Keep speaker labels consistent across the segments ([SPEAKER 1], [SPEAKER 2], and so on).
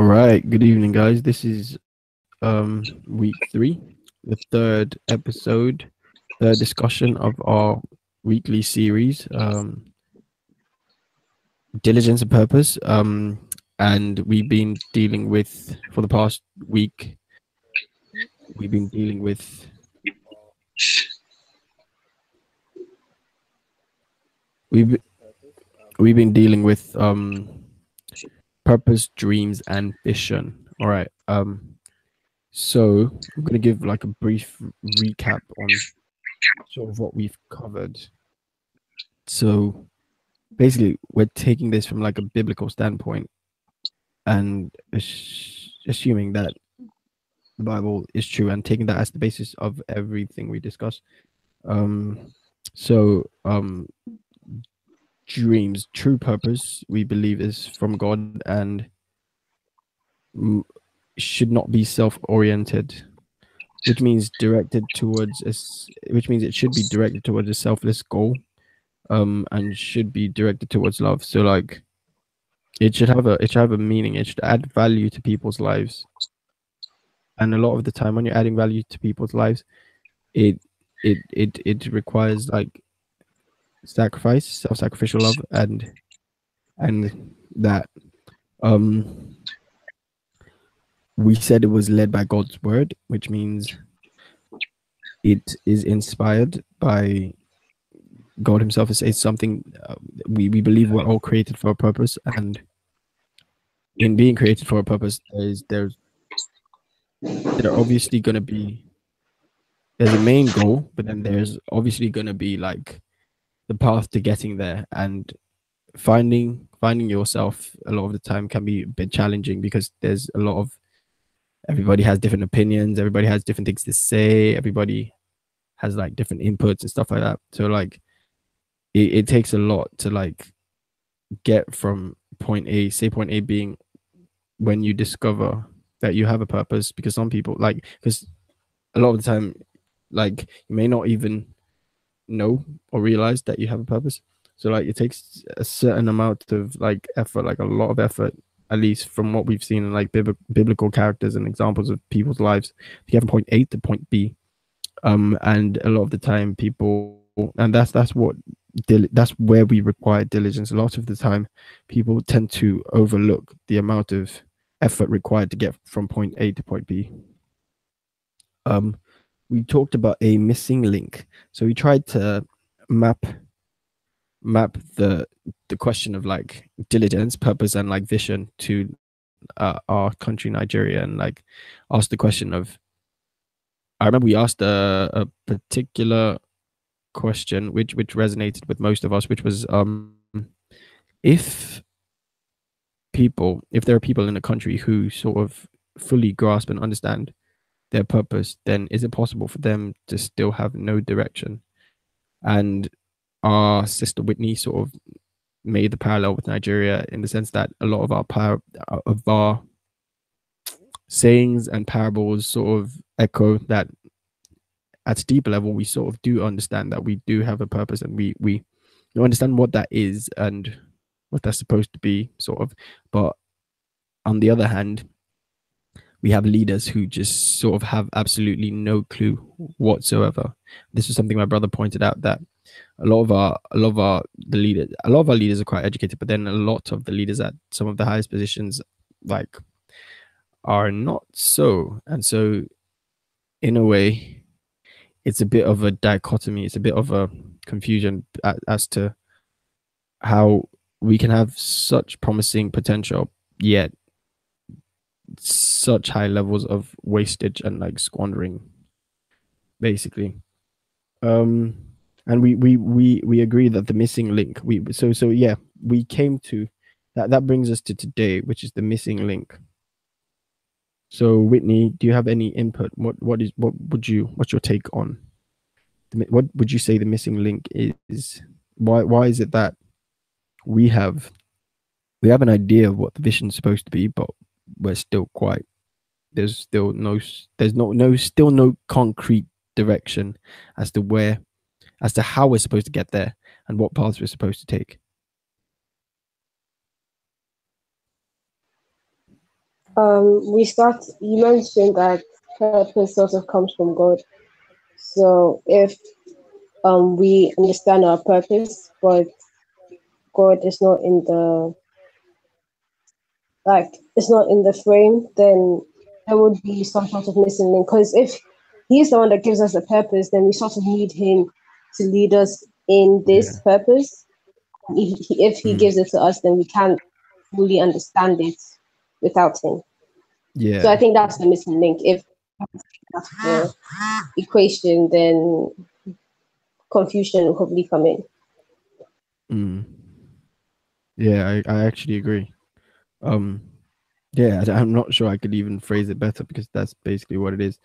[SPEAKER 1] All right, good evening, guys. This is week 3, the third episode, third discussion of our weekly series, Diligence and Purpose. And we've been dealing with for the past week. We've been dealing with we've we've been dealing with purpose, dreams, and vision. All right. So I'm gonna give like a brief recap on sort of what we've covered. So basically, we're taking this from like a biblical standpoint and assuming that the Bible is true and taking that as the basis of everything we discuss. Um, so dreams, true purpose, we believe is from God and should not be self-oriented, which means directed towards us, which means it should be directed towards a selfless goal, and should be directed towards love. So like it should have a meaning. It should add value to people's lives. And a lot of the time, when you're adding value to people's lives, it it requires like sacrifice, self-sacrificial love, and that um we said it was led by God's word, which means it is inspired by God Himself. It's something we believe we're all created for a purpose, and in being created for a purpose, there obviously going to be there's a main goal, but then there's obviously going to be like the path to getting there, and finding yourself a lot of the time can be a bit challenging because there's a lot of everybody has different opinions, everybody has different things to say, everybody has like different inputs and stuff like that. So like it takes a lot to like get from point A, say point A being when you discover that you have a purpose, because some people like because a lot of the time like you may not even know or realize that you have a purpose. So like it takes a certain amount of like effort, like a lot of effort, at least from what we've seen in like biblical characters and examples of people's lives, to get from point A to point B. And a lot of the time people, and that's where we require diligence. A lot of the time people tend to overlook the amount of effort required to get from point A to point B. Um, we talked about a missing link. So we tried to map the question of like diligence, purpose, and like vision to our country, Nigeria, and like ask the question of. I remember we asked a particular question which resonated with most of us, which was if if there are people in a country who sort of fully grasp and understand their purpose, then is it possible for them to still have no direction? And our sister Whitney sort of made the parallel with Nigeria in the sense that a lot of our sayings and parables sort of echo that at a deeper level we sort of do understand that we do have a purpose, and we understand what that is and what that's supposed to be, sort of. But on the other hand, we have leaders who just sort of have absolutely no clue whatsoever. This is something my brother pointed out, that a lot of our leaders are quite educated, but then a lot of the leaders at some of the highest positions like are not so. And so in a way it's a bit of a dichotomy, it's a bit of a confusion as to how we can have such promising potential yet such high levels of wastage and like squandering, basically. um and we agree that the missing link, so yeah, we came to that brings us to today, which is the missing link. So Whitney, do you have any input? What's your take on what would you say the missing link is? Why is it that we have an idea of what the vision is supposed to be, but we're still quite there's still no there's no still no concrete direction as to how we're supposed to get there and what paths we're supposed to take.
[SPEAKER 2] We start. You mentioned that purpose sort of comes from God. So if we understand our purpose, but God is not in the like it's not in the frame, then there would be some sort of missing link. Because if He's the one that gives us the purpose, then we sort of need Him to lead us in this
[SPEAKER 1] Yeah.
[SPEAKER 2] purpose. If He
[SPEAKER 1] Mm.
[SPEAKER 2] gives it to us, then we can't fully understand it without Him. So I
[SPEAKER 1] Yeah.
[SPEAKER 2] think that's the missing link. If that's the equation, then confusion will probably come in.
[SPEAKER 1] Mm. Yeah, I actually agree. Um, yeah, I'm not sure I could even phrase it better because that's basically what it is.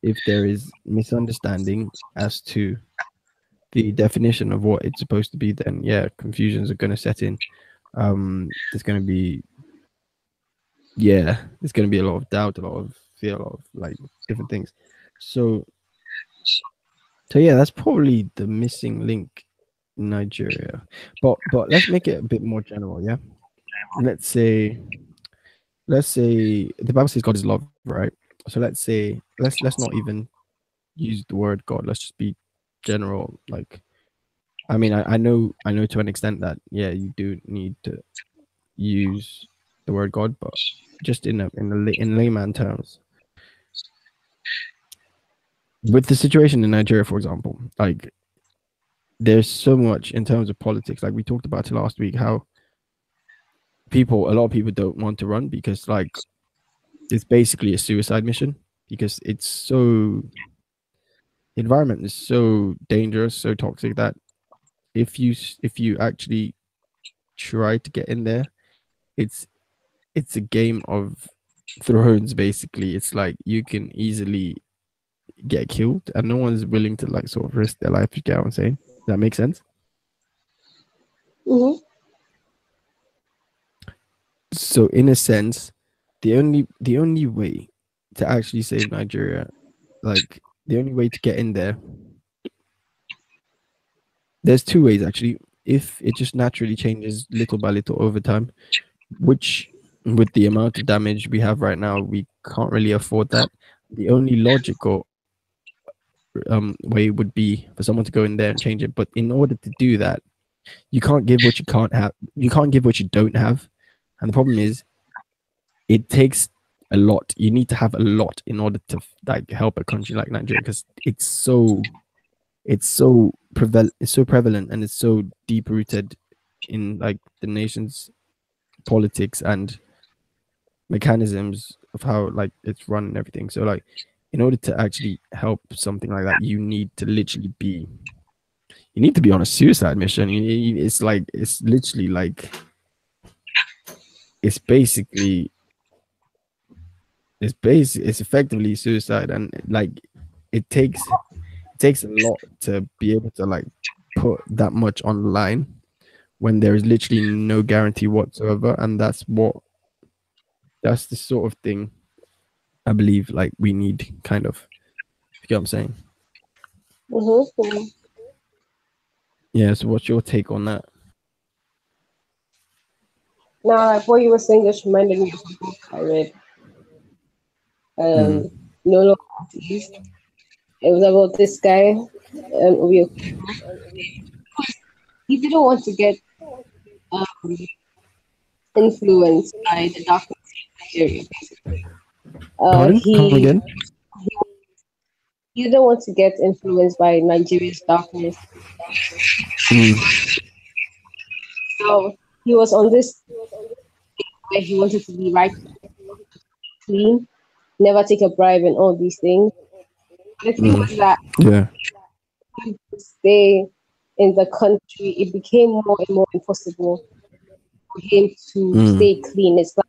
[SPEAKER 1] If there is misunderstanding as to the definition of what it's supposed to be, then yeah, confusions are going to set in. There's going to be, yeah, there's going to be a lot of doubt, a lot of fear, a lot of like different things. So, so yeah, that's probably the missing link in Nigeria. But let's make it a bit more general. Yeah, let's say the Bible says God is love, right? So let's not even use the word God. Let's just be general. Like, I mean, I know to an extent that yeah, you do need to use the word God, but just in layman terms, with the situation in Nigeria, for example, like there's so much in terms of politics. Like we talked about it last week, how a lot of people don't want to run because like it's basically a suicide mission because the environment is so dangerous, so toxic that if you actually try to get in there, it's it's a game of thrones basically. It's like you can easily get killed and no one's willing to like sort of risk their life. You get what I'm saying? Does that make sense?
[SPEAKER 2] Mm-hmm.
[SPEAKER 1] So in a sense, the only way to actually save Nigeria, like the only way to get in there, there's two ways actually. If it just naturally changes little by little over time, which with the amount of damage we have right now, we can't really afford that. The only logical way would be for someone to go in there and change it. But in order to do that, you can't give what you can't have. You can't give what you don't have. And the problem is, it takes a lot. You need to have a lot in order to like help a country like Nigeria because it's so prevalent and it's so deep rooted in like the nation's politics and mechanisms of how like it's run and everything. So like in order to actually help something like that, you need to be on a suicide mission. It's like it's literally like it's basically it's effectively suicide and like it takes a lot to be able to like put that much online when there is literally no guarantee whatsoever, and that's the sort of thing I believe like we need kind of. You get what I'm saying?
[SPEAKER 2] Mm-hmm.
[SPEAKER 1] Yeah. So what's your take on that?
[SPEAKER 2] Now, like what you were saying just reminded me of a book I read.
[SPEAKER 1] Mm.
[SPEAKER 2] No Longer Artist. It was about this guy. He didn't want to get um, influenced by the darkness of Nigeria. Uh,
[SPEAKER 1] Pardon? Come
[SPEAKER 2] he
[SPEAKER 1] again?
[SPEAKER 2] he didn't want to get influenced by Nigeria's darkness.
[SPEAKER 1] Mm.
[SPEAKER 2] So he was on this where he wanted to be right, clean, never take a bribe, and all these things. The thing
[SPEAKER 1] Mm.
[SPEAKER 2] was that
[SPEAKER 1] Yeah.
[SPEAKER 2] to stay in the country, it became more and more impossible for him to
[SPEAKER 1] Mm.
[SPEAKER 2] stay clean. It's like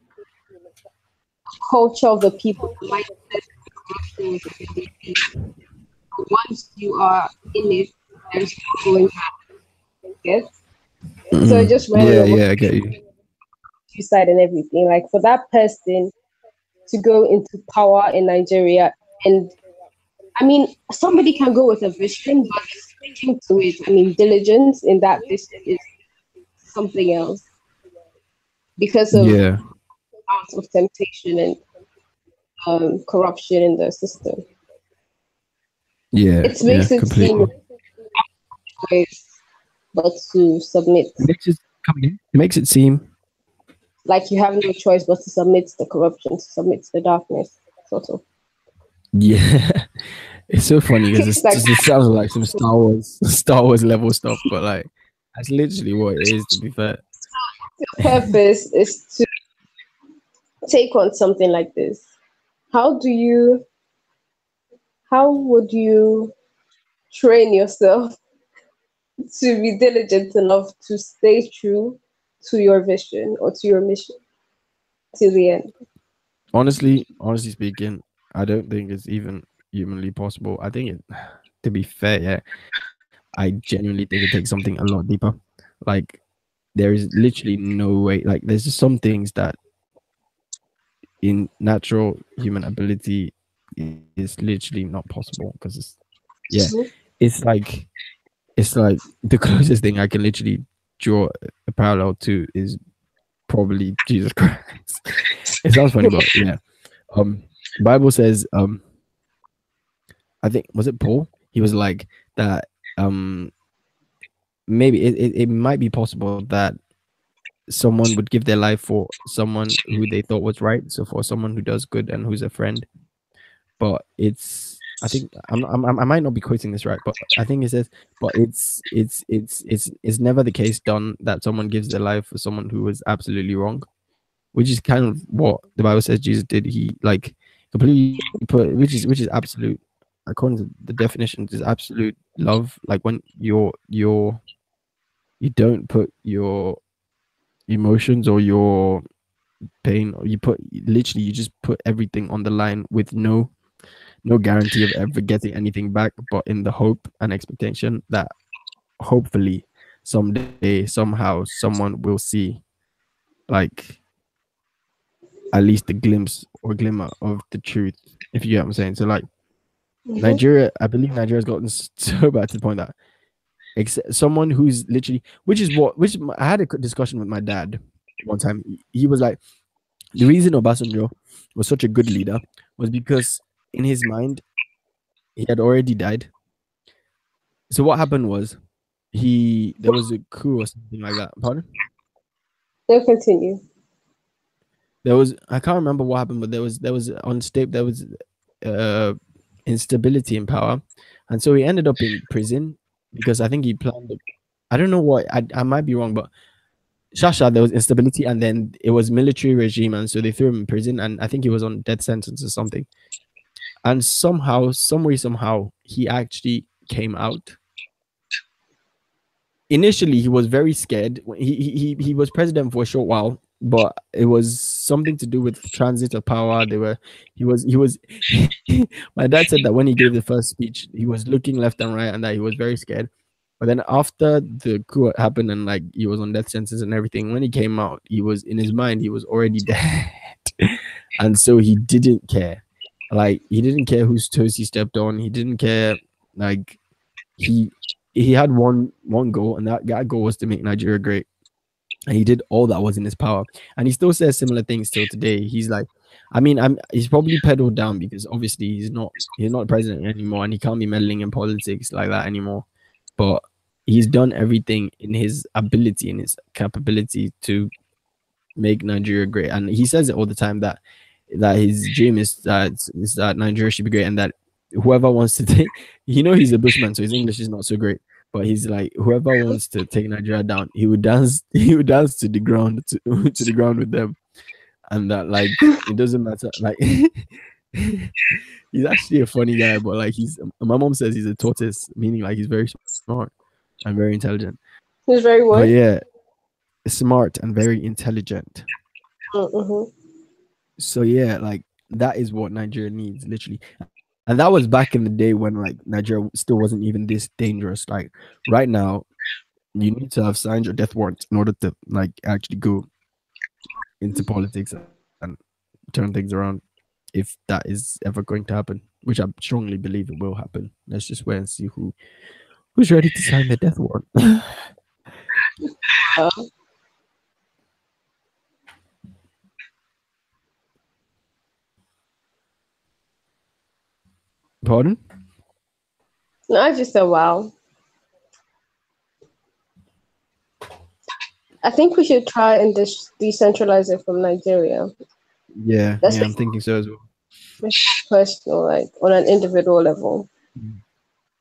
[SPEAKER 2] culture of the people, the mindset, the corruption within the people. Once you are in it, there's no going back. Yes. So it
[SPEAKER 1] Mm.
[SPEAKER 2] just reminded me
[SPEAKER 1] Yeah.
[SPEAKER 2] of what
[SPEAKER 1] Yeah. I get you.
[SPEAKER 2] suicide and everything. Like for that person to go into power in Nigeria, and I mean, somebody can go with a vision, but sticking to it. I mean, diligence in that vision is something else because of
[SPEAKER 1] Yeah.
[SPEAKER 2] out of temptation and corruption in the system.
[SPEAKER 1] Yeah,
[SPEAKER 2] It
[SPEAKER 1] yeah,
[SPEAKER 2] makes it seem
[SPEAKER 1] completely.
[SPEAKER 2] like but to submit.
[SPEAKER 1] It makes it seem.
[SPEAKER 2] Like you have no choice but to submit to the corruption, to submit to the darkness, sort of.
[SPEAKER 1] Yeah, it's so funny because
[SPEAKER 2] It's like
[SPEAKER 1] it sounds like some Star Wars Star Wars level stuff, but like that's literally what it is. To be fair.
[SPEAKER 2] your purpose is to take on something like this. How do you, how would you train yourself to be diligent enough to stay true to your vision or to your mission till the end?
[SPEAKER 1] Honestly speaking, I don't think it's even humanly possible. I think it, to be fair, yeah, I genuinely think it takes something a lot deeper. Like there is literally no way. Like there's just some things that in natural human ability is literally not possible because it's yeah,
[SPEAKER 2] Mhm.
[SPEAKER 1] it's like the closest thing I can literally draw a parallel to is probably Jesus Christ. It sounds funny, but yeah. Um, Bible says, I think was it Paul? He was like that. Um, maybe it might be possible that someone would give their life for someone who they thought was right. So for someone who does good and who's a friend, but it's I think I might not be quoting this right, but I think it says, but it's never the case done that someone gives their life for someone who was absolutely wrong, which is kind of what the Bible says Jesus did. He like completely put, which is absolute. According to the definitions, is absolute love. Like when you don't put your emotions or your pain, or you put literally you just put everything on the line with no guarantee of ever getting anything back, but in the hope and expectation that hopefully someday somehow someone will see like at least a glimpse or glimmer of the truth, if you get what I'm saying. So like
[SPEAKER 2] Mhm.
[SPEAKER 1] Nigeria, I believe Nigeria's gotten so bad to the point that someone who's literally, I had a discussion with my dad one time. He was like, the reason Obasanjo was such a good leader was because in his mind he had already died. So what happened was he there was a coup or something like that. Pardon?
[SPEAKER 2] They'll continue.
[SPEAKER 1] There was I can't remember what happened, but there was unstable there was uh instability in power, and so he ended up in prison because I think he planned. I don't know what I might be wrong, but Shasha there was instability, and then it was military regime, and so they threw him in prison, and I think he was on death sentence or something. And somehow, some way, somehow, he actually came out. Initially he was very scared. He was president for a short while, but it was something to do with transit of power. They were he was my dad said that when he gave the first speech he was looking left and right and that he was very scared. But then after the coup happened and like he was on death sentence and everything, when he came out he was in his mind he was already dead. And so he didn't care. Like he didn't care whose toes he stepped on. He didn't care. Like he he had one goal, and that goal was to make Nigeria great. And he did all that was in his power. And he still says similar things till today. He's like, I mean, he's probably pedaled down because obviously he's not president anymore, and he can't be meddling in politics like that anymore. But he's done everything in his ability and his capability to make Nigeria great. And he says it all the time that his dream is that Nigeria should be great, and that whoever wants to take, he's a bushman, so his English is not so great. But he's like, whoever wants to take Nigeria down, he would dance. He would dance to the ground to the ground with them, and that like it doesn't matter. Like he's actually a funny guy, but like my mom says he's a tortoise, meaning like he's very smart and very intelligent.
[SPEAKER 2] It's very
[SPEAKER 1] But
[SPEAKER 2] what?
[SPEAKER 1] yeah, smart and very intelligent.
[SPEAKER 2] Mm-hmm.
[SPEAKER 1] So yeah, like that is what Nigeria needs, literally. And that was back in the day when like Nigeria still wasn't even this dangerous. Like right now, you need to have signed your death warrant in order to like actually go into politics and turn things around, if that is ever going to happen, which I strongly believe it will happen. Let's just wait and see who's ready to sign the death warrant.
[SPEAKER 2] Uh,
[SPEAKER 1] Pardon?
[SPEAKER 2] No, I just said wow. I think we should try and decentralize it from Nigeria.
[SPEAKER 1] Yeah,
[SPEAKER 2] That's
[SPEAKER 1] yeah, I'm thinking so as well.
[SPEAKER 2] personal, like on an individual level.
[SPEAKER 1] Mm.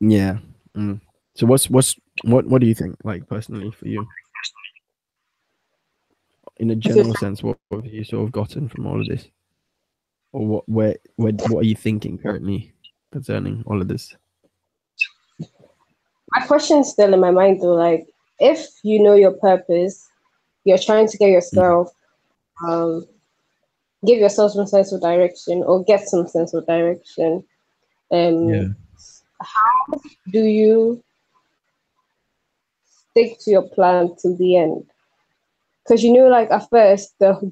[SPEAKER 1] Yeah. Mm. So what do you think, like personally for you, in a general sense, what have you sort of gotten from all of this, or what are you thinking currently concerning all of this?
[SPEAKER 2] My question is still in my mind though, like if you know your purpose, you're trying to get
[SPEAKER 1] Mm.
[SPEAKER 2] yourself, um, give yourself some sense of direction or get some sense of direction.
[SPEAKER 1] Yeah.
[SPEAKER 2] Um, do you stick to your plan till the end? Because you know, like at first, the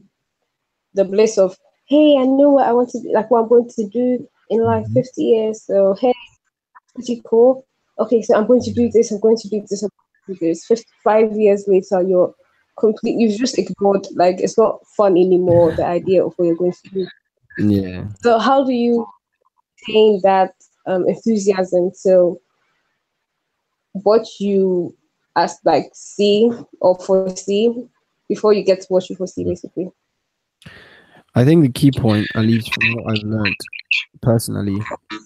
[SPEAKER 2] bliss of, hey, I know what I want to do, like what I'm going to do in like
[SPEAKER 1] Mhm.
[SPEAKER 2] 50 years. So hey, pretty cool. Okay, so I'm going to do this. I'm going to do this. I'm going to do this. 55 years later, you've just ignored. Like it's not fun anymore. The idea of what you're going to do.
[SPEAKER 1] Yeah.
[SPEAKER 2] So how do you maintain that enthusiasm till what you as like see or foresee before you get to what you foresee, basically?
[SPEAKER 1] I think the key point, at least from what I've learned personally,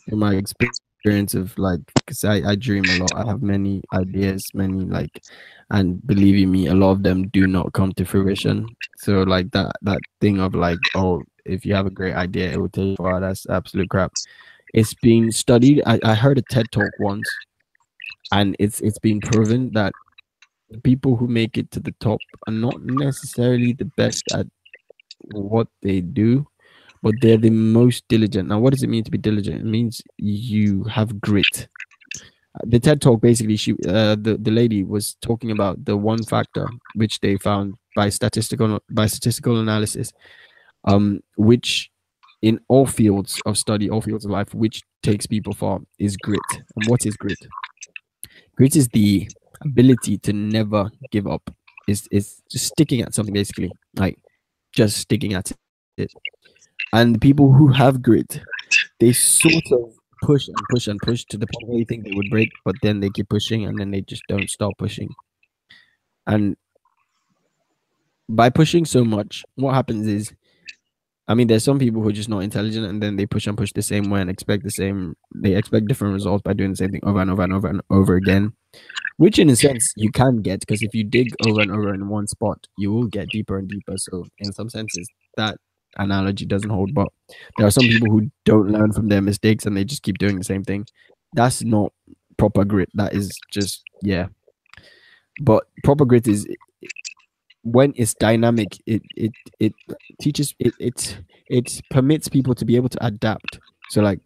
[SPEAKER 1] from my experience of like, because I dream a lot. I have many ideas, many like, and believe you me, a lot of them do not come to fruition. So like that thing of like, oh, if you have a great idea, it will take you far. That's absolute crap. It's been studied. I heard a TED talk once, and it's been proven that the people who make it to the top are not necessarily the best at what they do, but they're the most diligent. Now, what does it mean to be diligent? It means you have grit. The TED talk basically, the lady was talking about the one factor which they found by statistical analysis, which in all fields of study, all fields of life, which takes people far is grit. And what is grit? Grit is the ability to never give up. Is just sticking at something basically, like just sticking at it. And the people who have grit, they sort of push and push and push to the point where you think they would break, but then they keep pushing and then they just don't stop pushing. And by pushing so much, what happens is, I mean, there's some people who are just not intelligent and then they push and push the same way and expect the same, they expect different results by doing the same thing over and over and over and over again. Which, in a sense, you can get because if you dig over and over in one spot, you will get deeper and deeper. So, in some senses, that analogy doesn't hold. But there are some people who don't learn from their mistakes and they just keep doing the same thing. That's not proper grit. That is just, yeah. But proper grit is when it's dynamic, it teaches, it permits people to be able to adapt. So, like,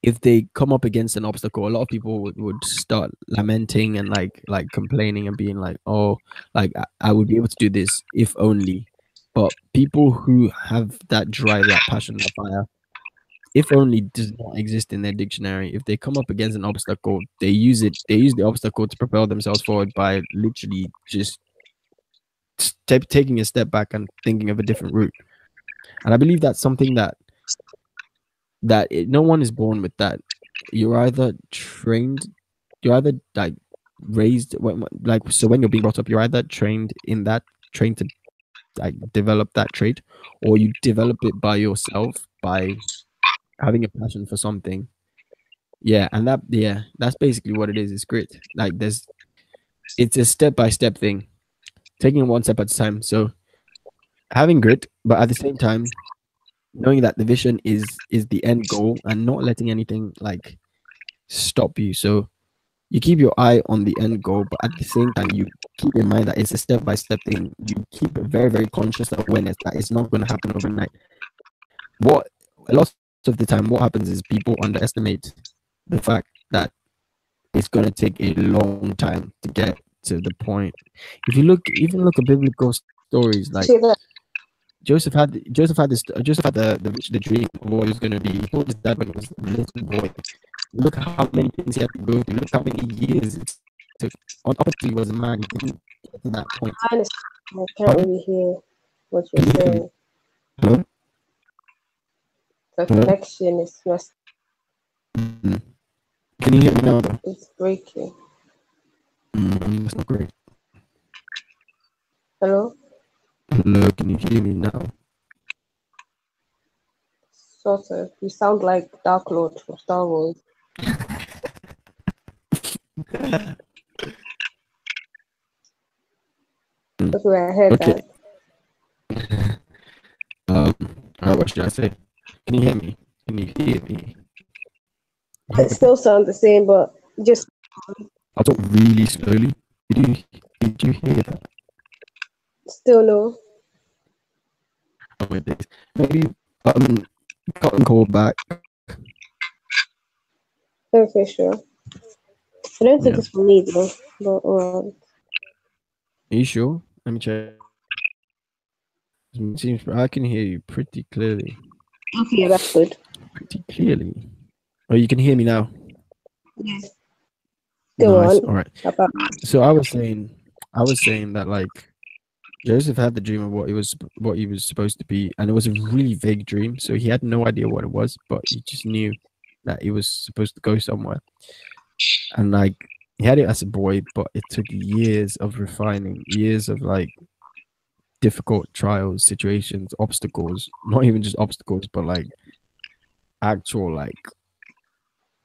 [SPEAKER 1] if they come up against an obstacle, a lot of people would start lamenting and like complaining and being like, oh, like I would be able to do this if only. But people who have that drive, that passion, that fire, if only does not exist in their dictionary. If they come up against an obstacle, they use it. They use the obstacle to propel themselves forward by literally just taking a step back and thinking of a different route. And I believe that's something no one is born with that. You're either trained, you're either like raised like, so when you're being brought up, you're either trained to like develop that trait, or you develop it by yourself by having a passion for something. Yeah, and that's basically what it is. It's grit. Like it's a step by step thing, taking it one step at a time. So having grit, but at the same time knowing that the vision is the end goal and not letting anything like stop you. So you keep your eye on the end goal, but at the same time, you keep in mind that it's a step by step thing. You keep a very, very conscious awareness that it's not going to happen overnight. What A lot of the time, what happens is people underestimate the fact that it's going to take a long time to get to the point. If you even look at biblical stories, like
[SPEAKER 2] Say that.
[SPEAKER 1] Joseph had the dream of what he was going to be. He told his dad when he was a little boy. Look how many things he had to go through. Look how many years it took. On up until he was a man, he didn't get to that point.
[SPEAKER 2] I can't
[SPEAKER 1] Pardon?
[SPEAKER 2] really hear what you're
[SPEAKER 1] Can you hear me?
[SPEAKER 2] saying.
[SPEAKER 1] Hello?
[SPEAKER 2] The
[SPEAKER 1] Hello?
[SPEAKER 2] connection is messed.
[SPEAKER 1] Mm. Can you hear me now though?
[SPEAKER 2] It's breaking.
[SPEAKER 1] That's not great.
[SPEAKER 2] Hello?
[SPEAKER 1] Hello, can you hear me now?
[SPEAKER 2] Sort of. You sound like Dark Lord from Star Wars.
[SPEAKER 1] Mm.
[SPEAKER 2] Okay, I heard
[SPEAKER 1] Okay.
[SPEAKER 2] that.
[SPEAKER 1] Um. All right. What should I say? Can you hear me? Can you hear me? You
[SPEAKER 2] It
[SPEAKER 1] hear me?
[SPEAKER 2] still sounds the same, but just
[SPEAKER 1] I'll talk really slowly. Did you did you hear that?
[SPEAKER 2] still no.
[SPEAKER 1] Oh my days. Maybe got and call back.
[SPEAKER 2] Okay, sure. I don't think
[SPEAKER 1] Yeah.
[SPEAKER 2] it's for me though. But
[SPEAKER 1] Are you sure? Let me check. It seems I can hear you pretty clearly.
[SPEAKER 2] okay, yeah, that's good.
[SPEAKER 1] Pretty clearly. Oh, you can hear me now.
[SPEAKER 2] Yes. Go
[SPEAKER 1] Nice.
[SPEAKER 2] on
[SPEAKER 1] All right.
[SPEAKER 2] about.
[SPEAKER 1] So I was saying that like Joseph had the dream of what he was supposed to be, and it was a really vague dream. So he had no idea what it was, but he just knew that he was supposed to go somewhere. And like he had it as a boy, but it took years of refining, years of like difficult trials, situations, obstacles, not even just obstacles, but like actual like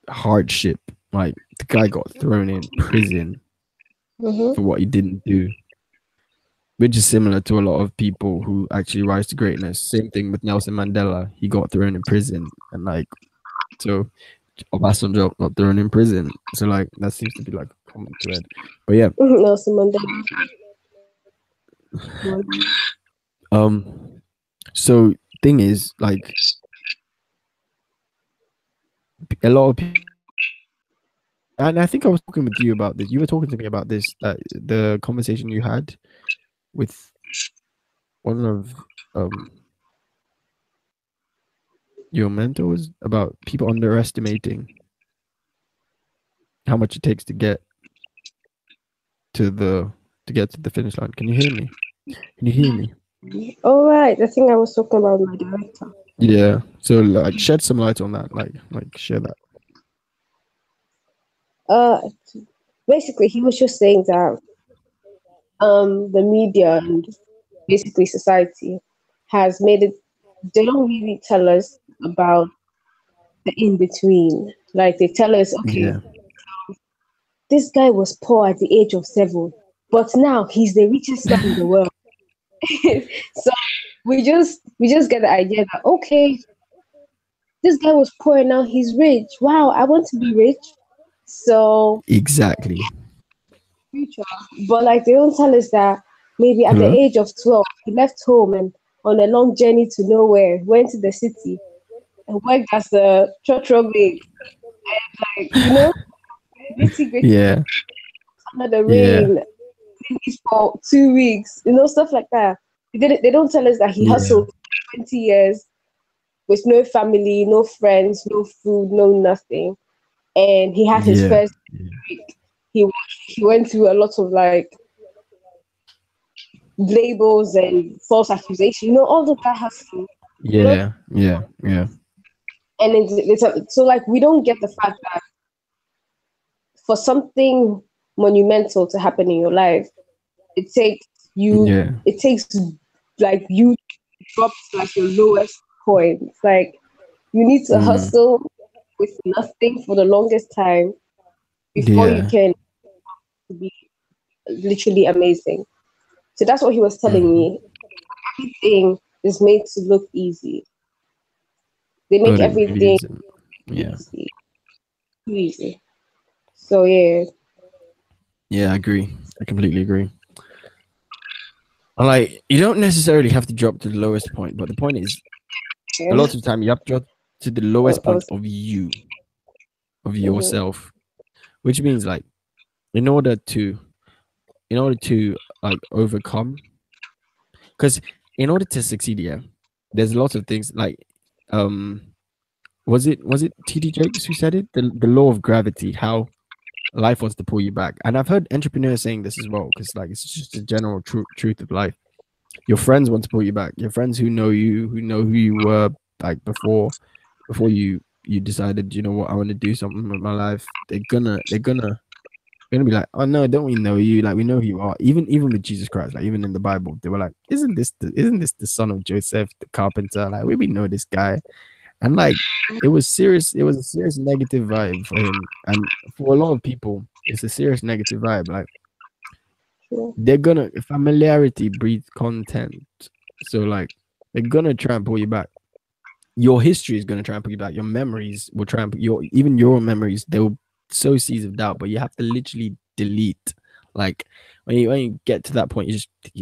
[SPEAKER 1] hardship. Like the guy got thrown in prison
[SPEAKER 2] Mm-hmm.
[SPEAKER 1] for what he didn't do, which is similar to a lot of people who actually rise to greatness. Same thing with Nelson Mandela. He got thrown in prison, and like so, Obasanjo got thrown in prison. So like that seems to be like a common thread. But yeah,
[SPEAKER 2] Nelson Mandela.
[SPEAKER 1] um, so thing is like a lot of people. And I think I was talking with you about this. You were talking to me about this, that the conversation you had with one of your mentors about people underestimating how much it takes to the to get to the finish line. Can you hear me? Can you hear me?
[SPEAKER 2] All right. I think I was talking about my director.
[SPEAKER 1] Yeah. So like shed some light on that. Like share that.
[SPEAKER 2] Uh, Basically, he was just saying that the media and basically society has made it. They don't really tell us about the in between. Like they tell us, okay,
[SPEAKER 1] Yeah.
[SPEAKER 2] this guy was poor at the age of 7, but now he's the richest man in the world. So we just get the idea that okay, this guy was poor and now he's rich. Wow, I want to be rich. So
[SPEAKER 1] Exactly.
[SPEAKER 2] future, but like they don't tell us that maybe at the
[SPEAKER 1] Hello?
[SPEAKER 2] age of 12 he left home and on a long journey to nowhere, went to the city and worked as a church big, like nitty gritty
[SPEAKER 1] Yeah.
[SPEAKER 2] under the
[SPEAKER 1] Yeah.
[SPEAKER 2] rain for 2 weeks, stuff like that. They don't tell us that he
[SPEAKER 1] Yeah.
[SPEAKER 2] hustled 20 years with no family, no friends, no food, no nothing. And he had his
[SPEAKER 1] Yeah.
[SPEAKER 2] first week. He went through a lot of like labels and false accusation, all of that hustle. You know,
[SPEAKER 1] Yeah. Yeah. Yeah.
[SPEAKER 2] and so like we don't get the fact that for something monumental to happen in your life, it takes you
[SPEAKER 1] Yeah.
[SPEAKER 2] it takes like you drop to like your lowest point. Like you need to
[SPEAKER 1] Mm.
[SPEAKER 2] hustle with nothing for the longest time before you
[SPEAKER 1] Yeah.
[SPEAKER 2] can be literally amazing. So that's what he was telling
[SPEAKER 1] Mm-hmm.
[SPEAKER 2] me. Everything is made to look easy. They make
[SPEAKER 1] But it really
[SPEAKER 2] everything
[SPEAKER 1] isn't. Yeah.
[SPEAKER 2] easy, too easy. So yeah,
[SPEAKER 1] Yeah, I agree. I completely agree. And like you don't necessarily have to drop to the lowest point, but the point is a
[SPEAKER 2] yeah.
[SPEAKER 1] lot of the time you have to drop to the lowest
[SPEAKER 2] I
[SPEAKER 1] point
[SPEAKER 2] was.
[SPEAKER 1] of you, of
[SPEAKER 2] Mhm.
[SPEAKER 1] yourself. Which means like in order to in order to like overcome, because in order to succeed, yeah, there's lots of things like um was it TD Jakes who said it? The law of gravity, how life wants to pull you back. And I've heard entrepreneurs saying this as well, because like it's just a general truth of life. Your friends want to pull you back. Your friends who know you, who know who you were like before you you decided, you know what, I want to do something with my life, they're gonna be like, oh no, don't we know you? Like we know who you are. Even with Jesus Christ, like even in the Bible, they were like, isn't this the son of Joseph, the carpenter? Like we know this guy. And like it was serious, it was a serious negative vibe for him. And for a lot of people, it's a serious negative vibe. Like
[SPEAKER 2] Yeah.
[SPEAKER 1] they're gonna familiarity breeds content. So like they're gonna try and pull you back. Your history is gonna try and pull you back. Your memories will try and put your memories, they will sow seeds of doubt, but you have to literally delete. Like when you get to that point, you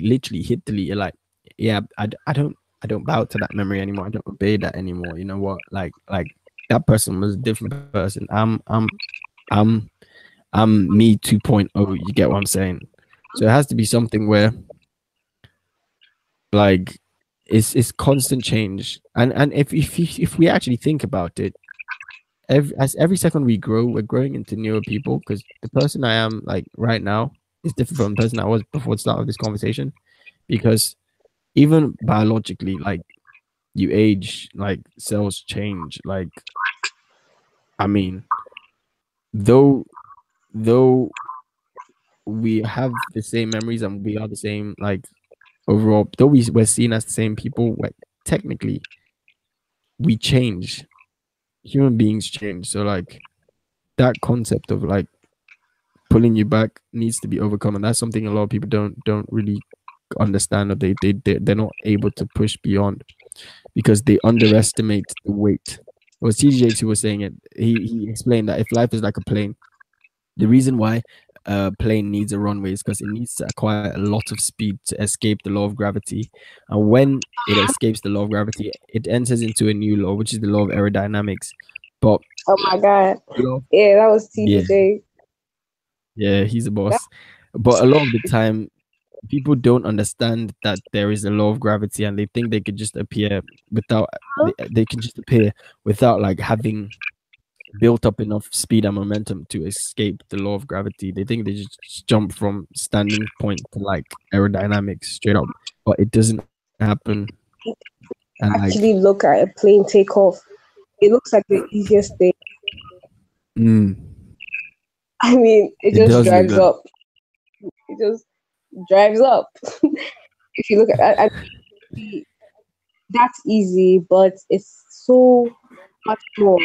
[SPEAKER 1] literally hit delete. You're like, yeah, I don't bow to that memory anymore. I don't obey that anymore. You know what? Like that person was a different person. I'm I'm me 2.0. You get what I'm saying? So it has to be something where like it's constant change. And if we actually think about it, every second we grow, we're growing into newer people, because the person I am like right now is different from the person I was before the start of this conversation. Because even biologically, like you age, like cells change. Like I mean, though though we have the same memories and we are the same, like overall, though we're seen as the same people, technically we change. Human beings change. So like that concept of like pulling you back needs to be overcome, and that's something a lot of people don't really understand, or they're not able to push beyond, because they underestimate the weight. It was TJ who was saying it. He explained that if life is like a plane, the reason why a plane needs a runway is because it needs to acquire a lot of speed to escape the law of gravity. And when it escapes the law of gravity, it enters into a new law, which is the law of aerodynamics. But
[SPEAKER 2] Oh my God.
[SPEAKER 1] a lot of-
[SPEAKER 2] Yeah, that was
[SPEAKER 1] yeah,
[SPEAKER 2] TDJ.
[SPEAKER 1] yeah, he's a
[SPEAKER 2] That,
[SPEAKER 1] boss. But a lot of the time, people don't understand that there is a law of gravity, and they think they could just appear without, they can just appear without like having built up enough speed and momentum to escape the law of gravity. They think they just jump from standing point to like aerodynamics straight up, but it doesn't happen. And like,
[SPEAKER 2] actually look at a plane take off. It looks like the easiest thing.
[SPEAKER 1] mm,
[SPEAKER 2] I mean, it
[SPEAKER 1] it
[SPEAKER 2] just
[SPEAKER 1] does look
[SPEAKER 2] drives
[SPEAKER 1] like,
[SPEAKER 2] up. It just drives up. If you look at that's easy, but it's so much more.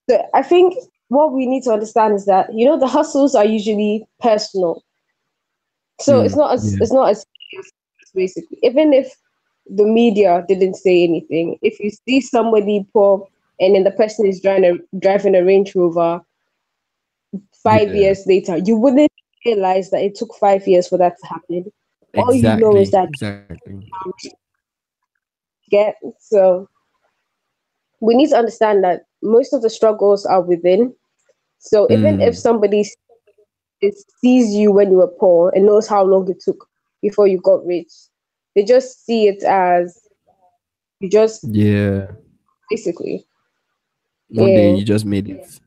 [SPEAKER 2] So I think what we need to understand is that the hustles are usually personal. So
[SPEAKER 1] yeah,
[SPEAKER 2] it's not as serious, basically. Even if the media didn't say anything, if you see somebody poor and then the person is driving a Range Rover, five
[SPEAKER 1] yeah,
[SPEAKER 2] years later, you wouldn't realize that it took 5 years for that to happen. All you know is that
[SPEAKER 1] exactly.
[SPEAKER 2] get so we need to understand that most of the struggles are within. So even if
[SPEAKER 1] Mm,
[SPEAKER 2] somebody sees you when you were poor and knows how long it took before you got rich, they just see it as you just
[SPEAKER 1] yeah.
[SPEAKER 2] basically,
[SPEAKER 1] One day
[SPEAKER 2] yeah.
[SPEAKER 1] you just made it.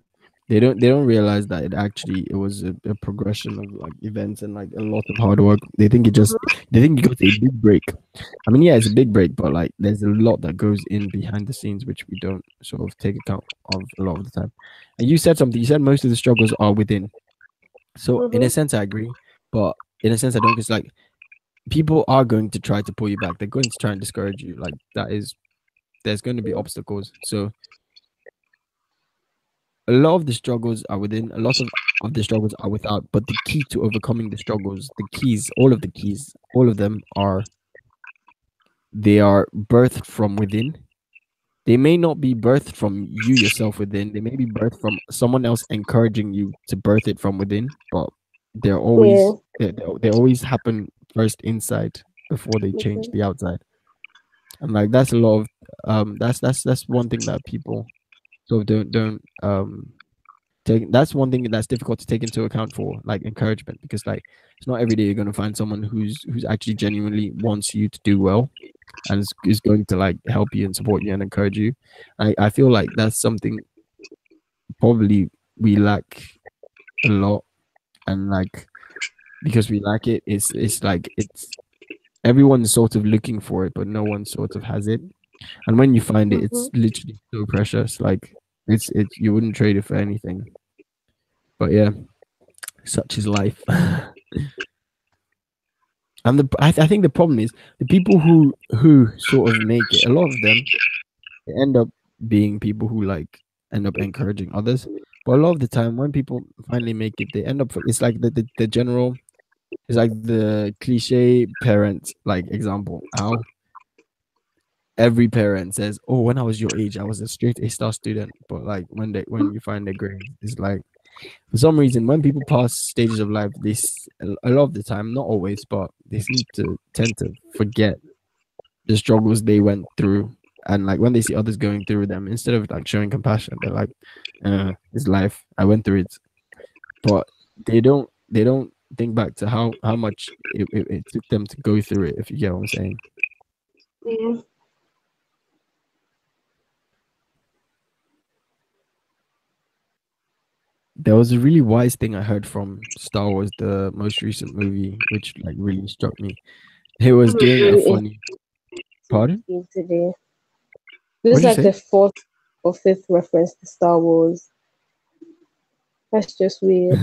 [SPEAKER 1] They don't realize that it was a progression of like events and like a lot of hard work. They think you got a big break. I mean, yeah, it's a big break, but like there's a lot that goes in behind the scenes which we don't sort of take account of a lot of the time. And you said something. You said most of the struggles are within. So in a
[SPEAKER 2] Mm-hmm.
[SPEAKER 1] sense, I agree, but in a sense, I don't. Because like people are going to try to pull you back. They're going to try and discourage you. Like that is there's going to be obstacles. So a lot of the struggles are within, a lot of the struggles are without, but the key to overcoming the struggles, the keys, all of them are, they are birthed from within. They may not be birthed from you yourself within, they may be birthed from someone else encouraging you to birth it from within, but
[SPEAKER 2] Yeah.
[SPEAKER 1] they always happen first inside before they change
[SPEAKER 2] Okay.
[SPEAKER 1] the outside. And like that's a lot of that's one thing that people sort of don't that's one thing that's difficult to take into account for like encouragement, because like it's not every day you're going to find someone who's actually genuinely wants you to do well, and is going to like help you and support you and encourage you. I feel like that's something probably we lack a lot. And like because we lack it, it's like it's everyone's sort of looking for it, but no one sort of has it. And when you find it,
[SPEAKER 2] Mm-hmm.
[SPEAKER 1] it's literally so precious. Like It's you wouldn't trade it for anything. But yeah, such is life. And I think the problem is the people who sort of make it. A lot of them they end up being people who like end up encouraging others. But a lot of the time, when people finally make it, they end up. It's like the general. It's like the cliche parent like example. How every parent says, "Oh, when I was your age, I was a straight A-star student." But like when you find their grades, it's like for some reason when people pass stages of life, this a lot of the time, not always, but they seem to tend to forget the struggles they went through. And like when they see others going through them, instead of like showing compassion, they're like, "It's life. I went through it." But they don't think back to how much it took them to go through it. If you get what I'm saying.
[SPEAKER 2] Yeah.
[SPEAKER 1] There was a really wise thing I heard from Star Wars, the most recent movie, which like really struck me. It was
[SPEAKER 2] I'm
[SPEAKER 1] doing a
[SPEAKER 2] really
[SPEAKER 1] funny. Pardon?
[SPEAKER 2] interested today.
[SPEAKER 1] What
[SPEAKER 2] This is
[SPEAKER 1] did you
[SPEAKER 2] like the
[SPEAKER 1] say?
[SPEAKER 2] fourth or fifth reference to Star Wars. That's just weird.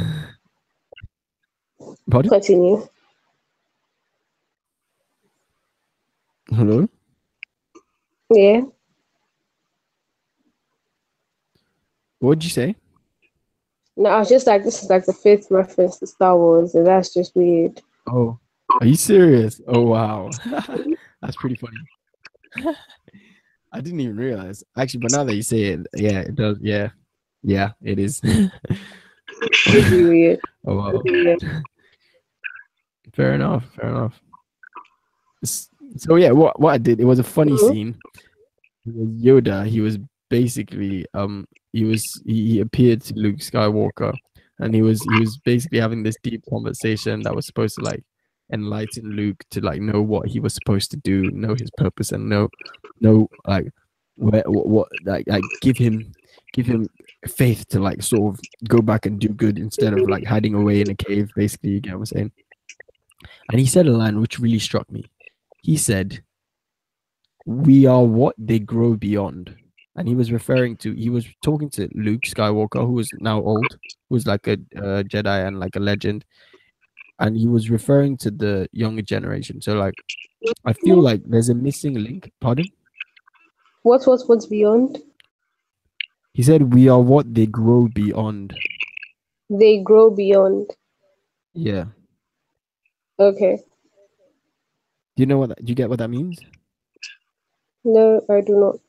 [SPEAKER 1] Pardon?
[SPEAKER 2] Continue.
[SPEAKER 1] Hello?
[SPEAKER 2] Yeah.
[SPEAKER 1] What did you say?
[SPEAKER 2] No, I was just like, this is like the fifth reference to Star Wars, and that's just weird.
[SPEAKER 1] Oh, are you serious? Oh wow, that's pretty funny. I didn't even realize actually, but now that you say it, yeah, it does. Yeah, yeah, it is.
[SPEAKER 2] Really weird.
[SPEAKER 1] Oh wow,
[SPEAKER 2] Yeah.
[SPEAKER 1] fair enough. Fair enough. So yeah, what I did, it was a funny
[SPEAKER 2] Mhm.
[SPEAKER 1] scene. It was Yoda. He was basically he appeared to Luke Skywalker, and he was basically having this deep conversation that was supposed to like enlighten Luke to like know what he was supposed to do, know his purpose, and know like where what like give him faith to like sort of go back and do good instead of like hiding away in a cave. Basically, you get what I'm saying. And he said a line which really struck me. He said, "We are what they grow beyond." And he was talking to Luke Skywalker, who is now old, who's like a Jedi and like a legend. And he was referring to the younger generation. So, like, I feel like there's a missing link. Pardon?
[SPEAKER 2] What's beyond?
[SPEAKER 1] He said, "We are what they grow beyond."
[SPEAKER 2] They grow beyond.
[SPEAKER 1] Yeah.
[SPEAKER 2] Okay.
[SPEAKER 1] Do you know do you get what that means?
[SPEAKER 2] No, I do not.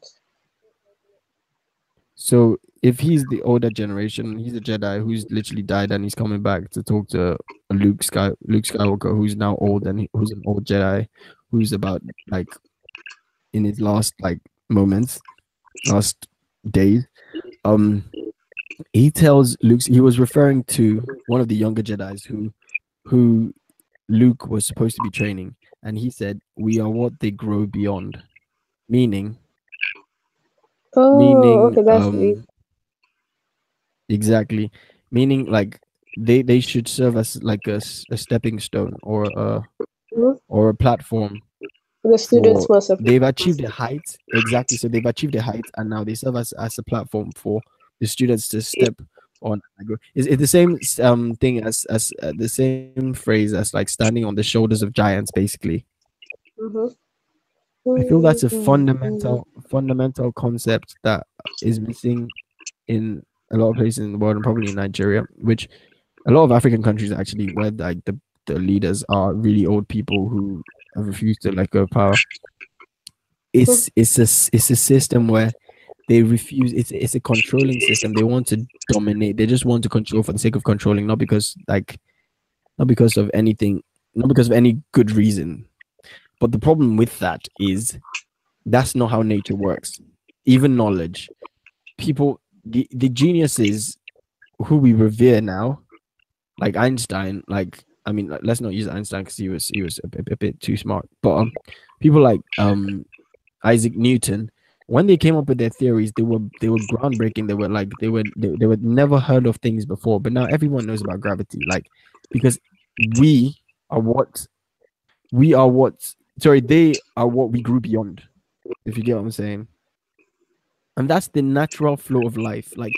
[SPEAKER 1] So if he's the older generation, he's a Jedi who's literally died and he's coming back to talk to Luke Skywalker, who's now old and who's an old Jedi, who's about like in his last like moments, last days. Um, he tells Luke he was referring to one of the younger Jedi's who Luke was supposed to be training, and he said, "We are what they grow beyond," meaning
[SPEAKER 2] Oh,
[SPEAKER 1] meaning
[SPEAKER 2] okay, that's deep.
[SPEAKER 1] exactly. Meaning like they should serve as like a stepping stone
[SPEAKER 2] Mhm.
[SPEAKER 1] or a platform
[SPEAKER 2] The students
[SPEAKER 1] for
[SPEAKER 2] must have.
[SPEAKER 1] they've achieved a height. Exactly. So they've achieved a height and now they serve as a platform for the students to step on and go. It's the same thing as the same phrase as like standing on the shoulders of giants basically.
[SPEAKER 2] Mhm.
[SPEAKER 1] I feel that's a
[SPEAKER 2] Mhm.
[SPEAKER 1] fundamental concept that is missing in a lot of places in the world and probably in Nigeria, which a lot of African countries actually where like the leaders are really old people who have refused to let go of power. It's a system where they refuse. It's a controlling system. They want to dominate. They just want to control for the sake of controlling, not because of anything, not because of any good reason. But the problem with that is that's not how nature works. Even knowledge, people, the geniuses who we revere now, like Einstein, like I mean, let's not use Einstein because he was a bit too smart. But people like Isaac Newton, when they came up with their theories, they were groundbreaking. They were never heard of things before. But now everyone knows about gravity, like because we are what we are what. Sorry, they are what we grew beyond. If you get what I'm saying. and that's the natural flow of life. Like,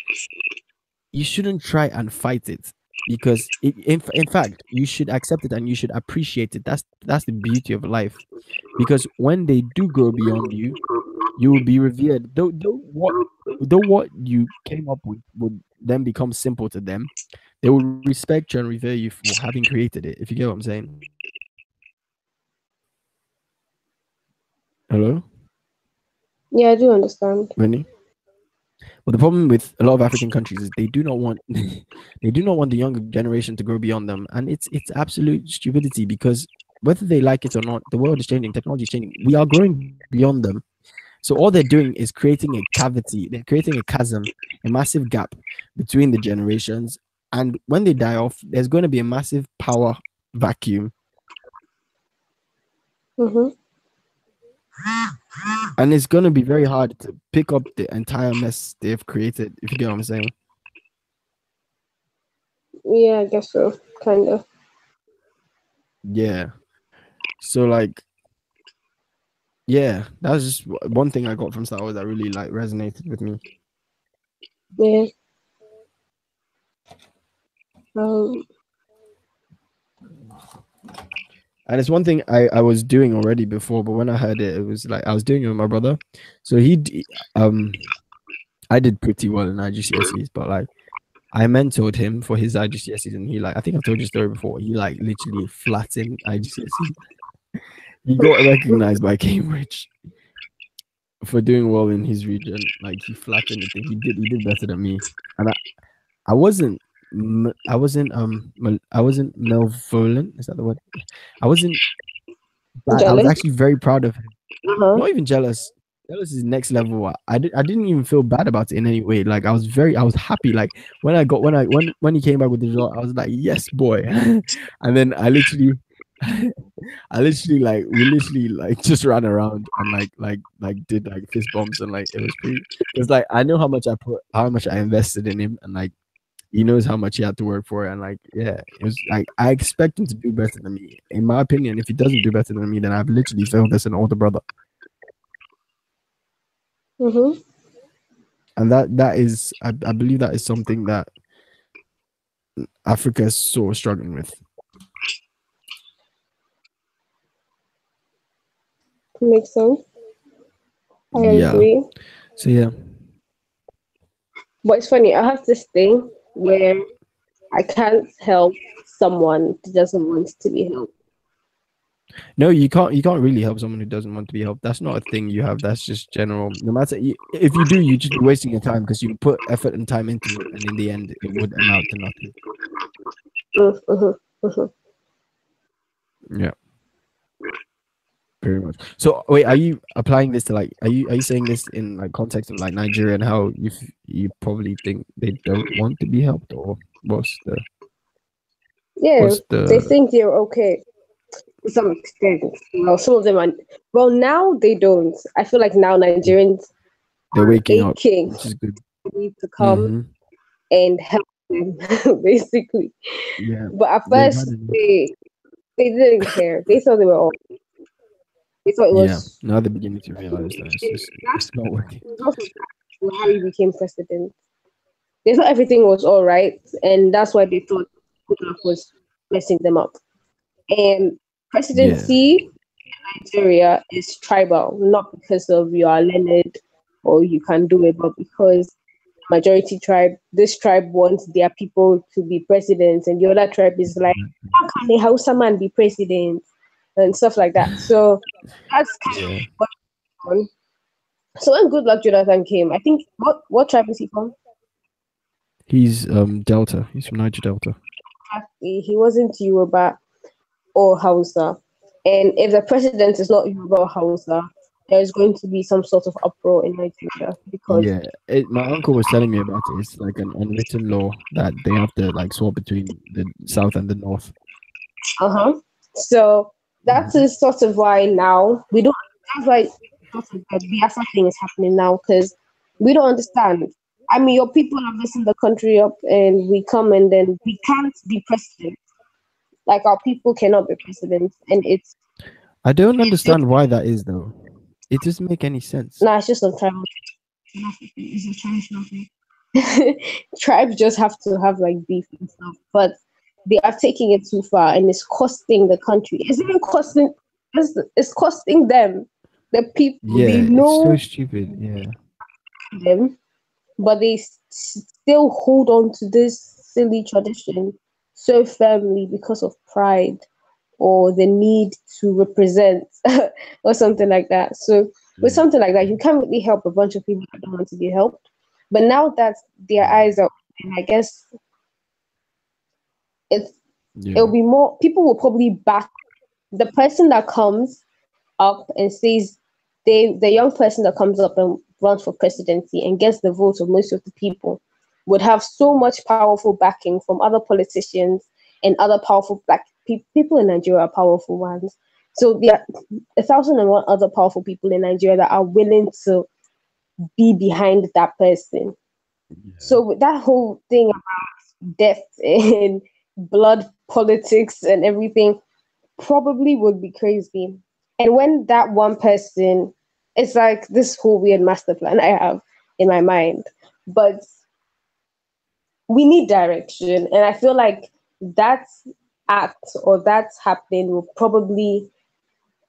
[SPEAKER 1] you shouldn't try and fight it, because in fact you should accept it and you should appreciate it. That's the beauty of life, because when they do grow beyond you, you will be revered. Though what you came up with would then become simple to them, they will respect you and revere you for having created it, if you get what I'm saying. Hello,
[SPEAKER 2] Yeah, I do understand.
[SPEAKER 1] Winnie? But the problem with a lot of African countries is they do not want they do not want the younger generation to grow beyond them, and it's absolute stupidity, because whether they like it or not, the world is changing, technology is changing. We are growing beyond them, so all they're doing is creating a cavity. They're creating a chasm, a massive gap between the generations, and when they die off, there's going to be a massive power vacuum,
[SPEAKER 2] Mm-hmm.
[SPEAKER 1] and it's going to be very hard to pick up the entire mess they've created, if you get what I'm saying.
[SPEAKER 2] Yeah, I guess so. Kind of.
[SPEAKER 1] Yeah. So like, yeah, that was just one thing I got from Star Wars that really like resonated with me.
[SPEAKER 2] Yeah. Um.
[SPEAKER 1] And it's one thing I was doing already before, but when I heard it, it was like I was doing it with my brother. So I did pretty well in IGCSEs, but like I mentored him for his IGCSEs, and he like, I think I've told you the story before. He like literally flattened IGCSE. He got recognized by Cambridge for doing well in his region. Like he flattened the thing. He did better than me, and I wasn't I wasn't malevolent. Is that the word? I wasn't bad. I was
[SPEAKER 2] Jealous.
[SPEAKER 1] actually very proud of him.
[SPEAKER 2] Uh-huh.
[SPEAKER 1] Not even jealous. Jealous is next level. I didn't even feel bad about it in any way. Like I was happy. Like when he came back with the result, I was like, yes, boy. And then I literally like we literally like just ran around and like did like fist bumps, and like it was pretty. It's like I know how much I invested in him, and like he knows how much he had to work for it, and like yeah, it was like I expect him to do better than me. In my opinion, if he doesn't do better than me, then I've literally failed as an older brother.
[SPEAKER 2] Mm-hmm.
[SPEAKER 1] And that is I believe that is something that Africa is sort of struggling with.
[SPEAKER 2] Makes sense. I
[SPEAKER 1] Yeah.
[SPEAKER 2] agree.
[SPEAKER 1] So yeah.
[SPEAKER 2] But it's funny. I have this thing where I can't help someone that doesn't want to be helped.
[SPEAKER 1] No, you can't really help someone who doesn't want to be helped. That's not a thing you have. That's just general. No matter if you do, you just be wasting your time, because you put effort and time into it, and in the end, it would amount to nothing.
[SPEAKER 2] Mm-hmm. Mm-hmm.
[SPEAKER 1] Yeah, very much. So wait, are you applying this to like? Are you saying this in like context of like Nigeria, and how you probably think they don't want to be helped, or
[SPEAKER 2] Yeah,
[SPEAKER 1] what's
[SPEAKER 2] they
[SPEAKER 1] the
[SPEAKER 2] think they're okay to some extent. Well, some of them are. Well, now they don't. I feel like now Nigerians
[SPEAKER 1] they're
[SPEAKER 2] are
[SPEAKER 1] waking up,
[SPEAKER 2] aching
[SPEAKER 1] which is good.
[SPEAKER 2] for me to come
[SPEAKER 1] Mm-hmm.
[SPEAKER 2] and help them, basically.
[SPEAKER 1] Yeah,
[SPEAKER 2] But at
[SPEAKER 1] they've had
[SPEAKER 2] first,
[SPEAKER 1] enough.
[SPEAKER 2] they didn't care. They thought they were all. They thought it
[SPEAKER 1] Yeah,
[SPEAKER 2] was.
[SPEAKER 1] now they're beginning to realize that it's not working.
[SPEAKER 2] It was also when Harry became president. They thought everything was all right, and that's why they thought Goodluck was messing them up. And
[SPEAKER 1] Yeah,
[SPEAKER 2] presidency in Nigeria is tribal, not because of you are learned or you can do it, but because majority tribe, this tribe wants their people to be presidents, and the other tribe is like, how can a Hausa man be president? And stuff like that. So that's kind of
[SPEAKER 1] yeah.
[SPEAKER 2] what's going on. So when Good Luck Jonathan came, I think what tribe is he from?
[SPEAKER 1] He's Delta. He's from Niger Delta.
[SPEAKER 2] He wasn't Yoruba or Hausa. And if the president is not Yoruba or Hausa, there's going to be some sort of uproar in Nigeria because
[SPEAKER 1] Yeah, my uncle was telling me about it. It's like an unwritten law that they have to like swap between the south and the north.
[SPEAKER 2] uh-huh. So that
[SPEAKER 1] Mhm.
[SPEAKER 2] is sort of why now we don't that's why sort of the Biafra thing is happening now because we don't understand. I mean your people have listened the country up and we come and then we can't be president. Like our people cannot be president and
[SPEAKER 1] I don't
[SPEAKER 2] it's just
[SPEAKER 1] understand why that is though. It doesn't make any sense.
[SPEAKER 2] nah it's just on tribal. It's a traditional thing. Tribes just have to have like beef and stuff, but they are taking it too far, and it's costing the country. It's even costing. It's costing them, the people. They
[SPEAKER 1] Yeah, it's so
[SPEAKER 2] know
[SPEAKER 1] stupid. Yeah.
[SPEAKER 2] them, but they still hold on to this silly tradition so firmly because of pride or the need to represent or something like that. So with
[SPEAKER 1] Mm.
[SPEAKER 2] something like that, you can't really help a bunch of people that don't want to be helped. But now that their
[SPEAKER 1] Mm.
[SPEAKER 2] eyes are open, I guess it's it'll
[SPEAKER 1] Yeah.
[SPEAKER 2] be more people will probably back the person that comes up and says the young person that comes up and runs for presidency and gets the votes of most of the people would have so much powerful backing from other politicians and other powerful black people in Nigeria are powerful ones. So there are 1,001 other powerful people in Nigeria that are willing to be behind that person.
[SPEAKER 1] Yeah.
[SPEAKER 2] So with that whole thing about death and blood politics and everything, probably would be crazy. And when that one person, it's like this whole weird master plan I have in my mind. But we need direction. And I feel like that act or that's happening will probably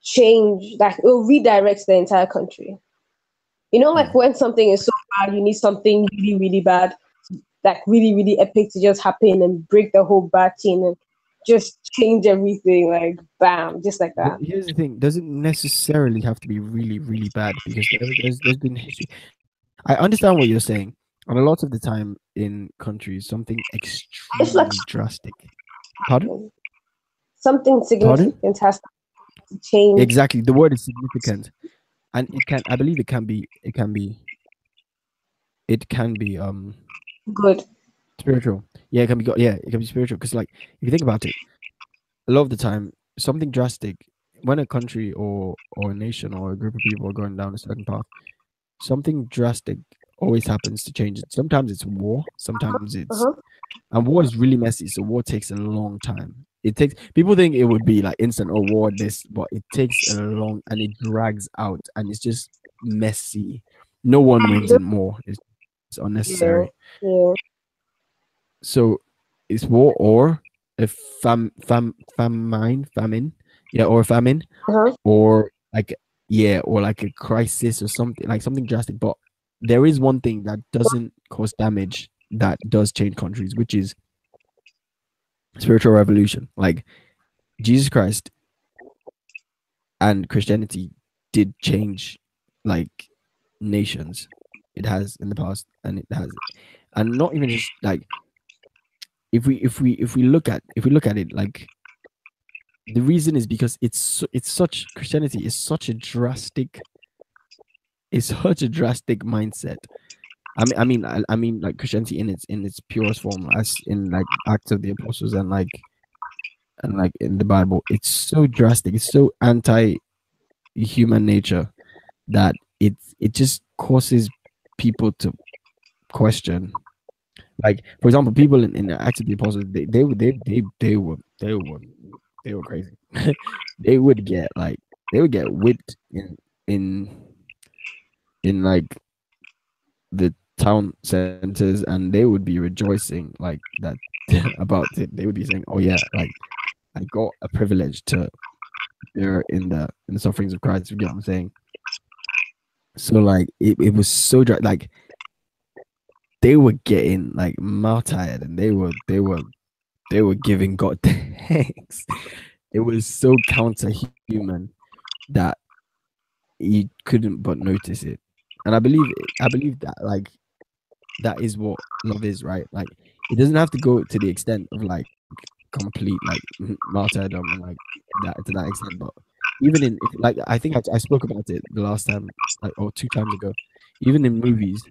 [SPEAKER 2] change, like it will redirect the entire country. You know, like
[SPEAKER 1] Mm.
[SPEAKER 2] when something is so bad, you need something really, really bad, like really, really epic to just happen and break the whole bad chain and just change everything, like bam, just like
[SPEAKER 1] But
[SPEAKER 2] that.
[SPEAKER 1] here's the thing: doesn't necessarily have to be really, really bad because there's been history. I understand what you're saying, and a lot of the time in countries, something
[SPEAKER 2] It's like
[SPEAKER 1] extremely drastic. Pardon?
[SPEAKER 2] something
[SPEAKER 1] Pardon?
[SPEAKER 2] significant has to change.
[SPEAKER 1] Exactly. The word is significant, and it can. I believe it can be. It can be
[SPEAKER 2] Good.
[SPEAKER 1] spiritual. Yeah, it can be. Yeah, it can be spiritual because, like, if you think about it, a lot of the time, something drastic when a country or a nation or a group of people are going down a certain path, something drastic always happens to change it. Sometimes it's war, sometimes it's
[SPEAKER 2] Uh-huh.
[SPEAKER 1] and war is really messy, so war takes a long time. It takes people think it would be like instant or war this, but it takes a long and it drags out and it's just messy. No one wins in war. It's
[SPEAKER 2] Yeah.
[SPEAKER 1] unnecessary.
[SPEAKER 2] Yeah.
[SPEAKER 1] So it's war or a famine, yeah, or a famine,
[SPEAKER 2] Uh-huh.
[SPEAKER 1] or like yeah, or like a crisis or something like something drastic. But there is one thing that doesn't cause damage that does change countries, which is spiritual revolution. Like Jesus Christ and Christianity did change like nations. It has in the past, and it has, and not even just like if we look at it like the reason is because it's such Christianity is such a drastic it's such a drastic mindset. I mean, like Christianity in its purest form, as in like Acts of the Apostles and like in the Bible. It's so drastic. It's so anti human nature that it just causes people to question. Like for example, people in the Acts of the Apostles, they were crazy. they would get like they would get whipped in in like the town centers and they would be rejoicing like that about it. They would be saying, "Oh yeah, like I got a privilege to share in the sufferings of Christ." You get what I'm saying? So like it was so like they were getting like martyred and they were giving God thanks. It was so counterhuman that you couldn't but notice it. And I believe that like that is what love is, right? Like it doesn't have to go to the extent of like complete like martyrdom and like that to that extent, but even in if, like I think I spoke about it the last time, like or two times ago. Even in movies,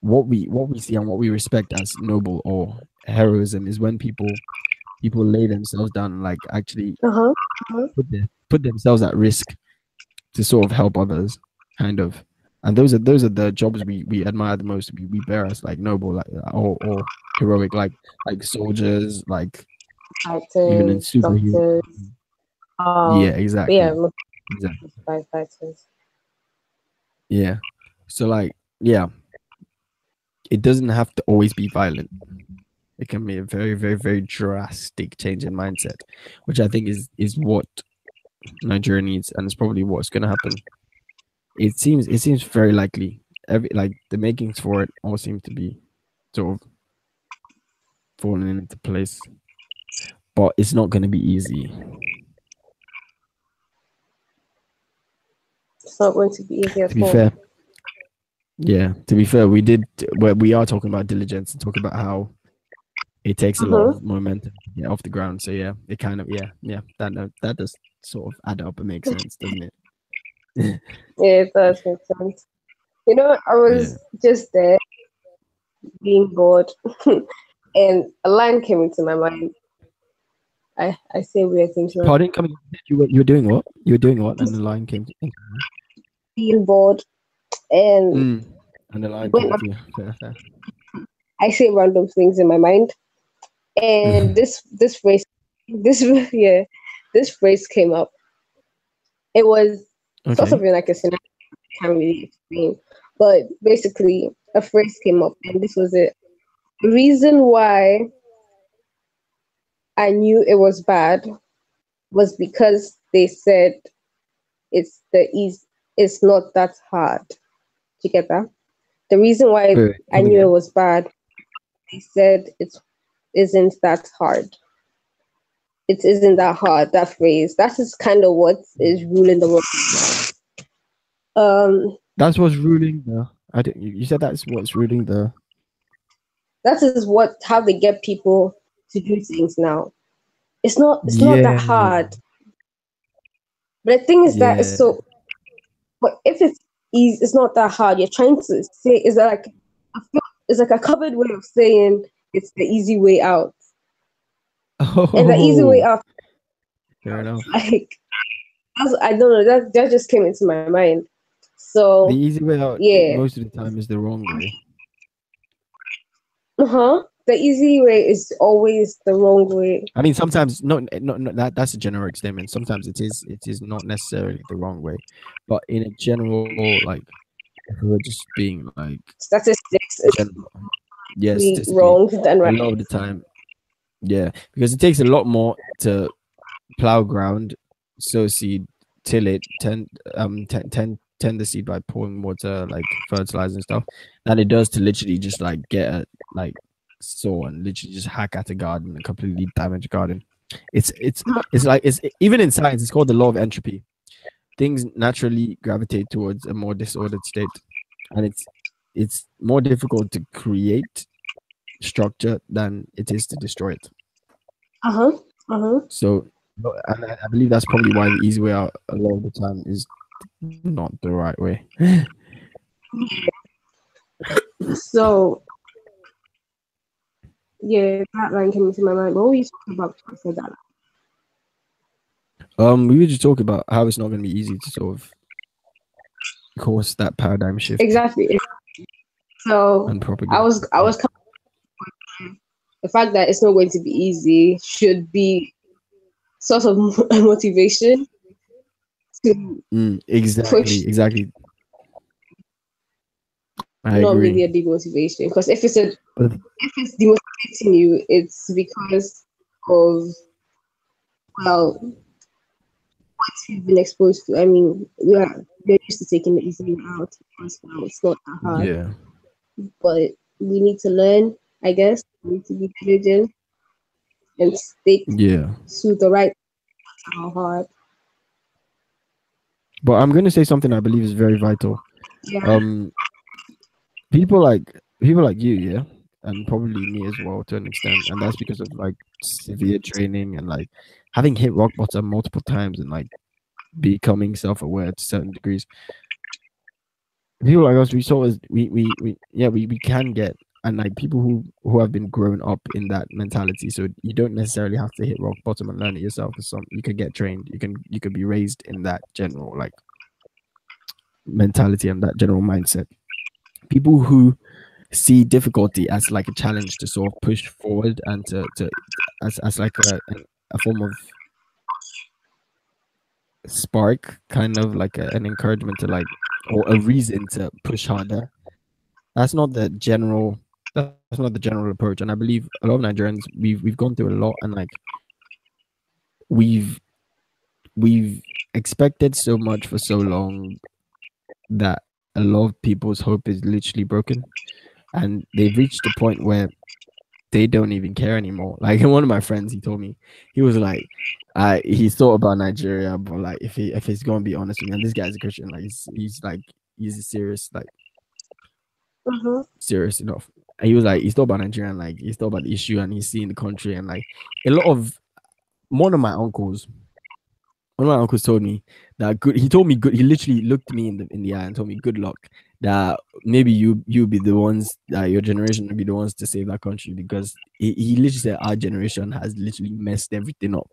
[SPEAKER 1] what we see and what we respect as noble or heroism is when people lay themselves down and like actually
[SPEAKER 2] Uh-huh. Uh-huh.
[SPEAKER 1] put themselves at risk to sort of help others, kind of. And those are the jobs we admire the most. We bear as like noble, like or heroic, like soldiers, like even in
[SPEAKER 2] Fighters,
[SPEAKER 1] superhero.
[SPEAKER 2] doctors,
[SPEAKER 1] Yeah,
[SPEAKER 2] yeah,
[SPEAKER 1] exactly, exactly.
[SPEAKER 2] fighters.
[SPEAKER 1] Yeah. So like, yeah, it doesn't have to always be violent. It can be a very, very, very drastic change in mindset, which I think is what Nigeria needs, and it's probably what's going to happen. It seems very likely. Every like the makings for it all seem to be sort of falling into place, but it's not going to be easy.
[SPEAKER 2] It's not going to be easy
[SPEAKER 1] To
[SPEAKER 2] at
[SPEAKER 1] be
[SPEAKER 2] all.
[SPEAKER 1] fair, yeah. To be fair, we are talking about diligence and talking about how it takes a lot
[SPEAKER 2] Mm-hmm.
[SPEAKER 1] of momentum to get off the ground. So yeah, it kind of that does sort of add up and make sense, doesn't it?
[SPEAKER 2] Yeah, it does make sense. You know, I
[SPEAKER 1] Yeah.
[SPEAKER 2] was just there being bored, and a line came into my mind. I say weird things now.
[SPEAKER 1] Pardon, coming. You were doing what? You were doing what? And the line came to
[SPEAKER 2] Being bored, and
[SPEAKER 1] and the line
[SPEAKER 2] when
[SPEAKER 1] came to you. Fair, fair.
[SPEAKER 2] I say random things in my mind, and this phrase, this yeah, this phrase came up. It was sort
[SPEAKER 1] Okay.
[SPEAKER 2] of in like a scenario I can't really explain, but basically a phrase came up, and this was it. The reason why I knew it was bad was because they said it's not that hard. Do you get that? The reason why
[SPEAKER 1] Wait,
[SPEAKER 2] I
[SPEAKER 1] come
[SPEAKER 2] knew it
[SPEAKER 1] again.
[SPEAKER 2] was bad, they said it isn't that hard. It isn't that hard, that phrase. That is kind of what is ruling the world. Um
[SPEAKER 1] That's what's ruling the. I did, you said that's what's ruling the.
[SPEAKER 2] that is what how they get people to do things now. It's not that
[SPEAKER 1] Yeah.
[SPEAKER 2] hard. But the thing is that it's
[SPEAKER 1] Yeah.
[SPEAKER 2] so but if it's easy, it's not that hard. You're trying to say is that like it's like a covered way of saying it's the easy way out. And the easy way
[SPEAKER 1] Oh,
[SPEAKER 2] out,
[SPEAKER 1] fair enough.
[SPEAKER 2] like I don't know, that just came into my mind.
[SPEAKER 1] The
[SPEAKER 2] So
[SPEAKER 1] easy way out
[SPEAKER 2] yeah.
[SPEAKER 1] most of the time is the wrong way.
[SPEAKER 2] Uh-huh. The easy way is always the wrong way.
[SPEAKER 1] I mean, sometimes not that's a generic statement. Sometimes it is not necessarily the wrong way, but in a general like, if we're just being like
[SPEAKER 2] Statistics is
[SPEAKER 1] general, yeah, statistically,
[SPEAKER 2] wrong than
[SPEAKER 1] a
[SPEAKER 2] right.
[SPEAKER 1] lot of the time, yeah, because it takes a lot more to plow ground, sow seed, till it, tend the seed by pouring water, like fertilizer and stuff, than it does to literally just like get a like sow and literally just hack at a garden and completely damage a garden. It's like it's even in science, it's called the law of entropy. Things naturally gravitate towards a more disordered state, and it's more difficult to create structure than it is to destroy it.
[SPEAKER 2] Uh-huh. Uh-huh.
[SPEAKER 1] So, and I believe that's probably why the easy way out a lot of the time is not the right way.
[SPEAKER 2] So yeah, that line came into my mind. What were you talking about before I said that?
[SPEAKER 1] We were just talking about how it's not going to be easy to sort of cause that paradigm shift
[SPEAKER 2] Exactly. So
[SPEAKER 1] and propagate.
[SPEAKER 2] I was the fact that it's not going to be easy should be sort of a motivation to push,
[SPEAKER 1] Exactly, exactly. I
[SPEAKER 2] not really
[SPEAKER 1] agree.
[SPEAKER 2] a demotivation. Because
[SPEAKER 1] But
[SPEAKER 2] if it's demotivating you, it's because of well what you've been exposed to. I mean, we're used to taking the easy way out because well, it's not that hard.
[SPEAKER 1] yeah,
[SPEAKER 2] But we need to learn, I guess. We need to be diligent and stick
[SPEAKER 1] yeah.
[SPEAKER 2] to the right how hard.
[SPEAKER 1] But I'm going to say something I believe is very vital.
[SPEAKER 2] Yeah.
[SPEAKER 1] Um, people like you, yeah, and probably me as well to an extent, and that's because of like severe training and like having hit rock bottom multiple times and like becoming self-aware to certain degrees. People like us, we sort of we yeah we can get, and like people who have been grown up in that mentality, so you don't necessarily have to hit rock bottom and learn it yourself. Or some you can get trained, you can be raised in that general like mentality and that general mindset. People who see difficulty as like a challenge to sort of push forward and to as like a form of spark, kind of like an encouragement to like, or a reason to push harder. That's not the general. That's not the general approach, and I believe a lot of Nigerians we've gone through a lot, and like we've we've expected so much for so long that a lot of people's hope is literally broken, and they've reached a point where they don't even care anymore. Like one of my friends, he told me, he was like, he thought about Nigeria, but like if he's gonna be honest with me, and this guy's a Christian, like he's like he's a serious like
[SPEAKER 2] Mm-hmm.
[SPEAKER 1] serious enough. And he was like, he's thought about Nigeria, and like he's thought about the issue, and he's seen the country, and like a lot of one of my uncles one of my uncles told me that good. He told me good. He literally looked me in the eye and told me good luck. That maybe you be the ones that your generation will be the ones to save that country because he literally said our generation has literally messed everything up.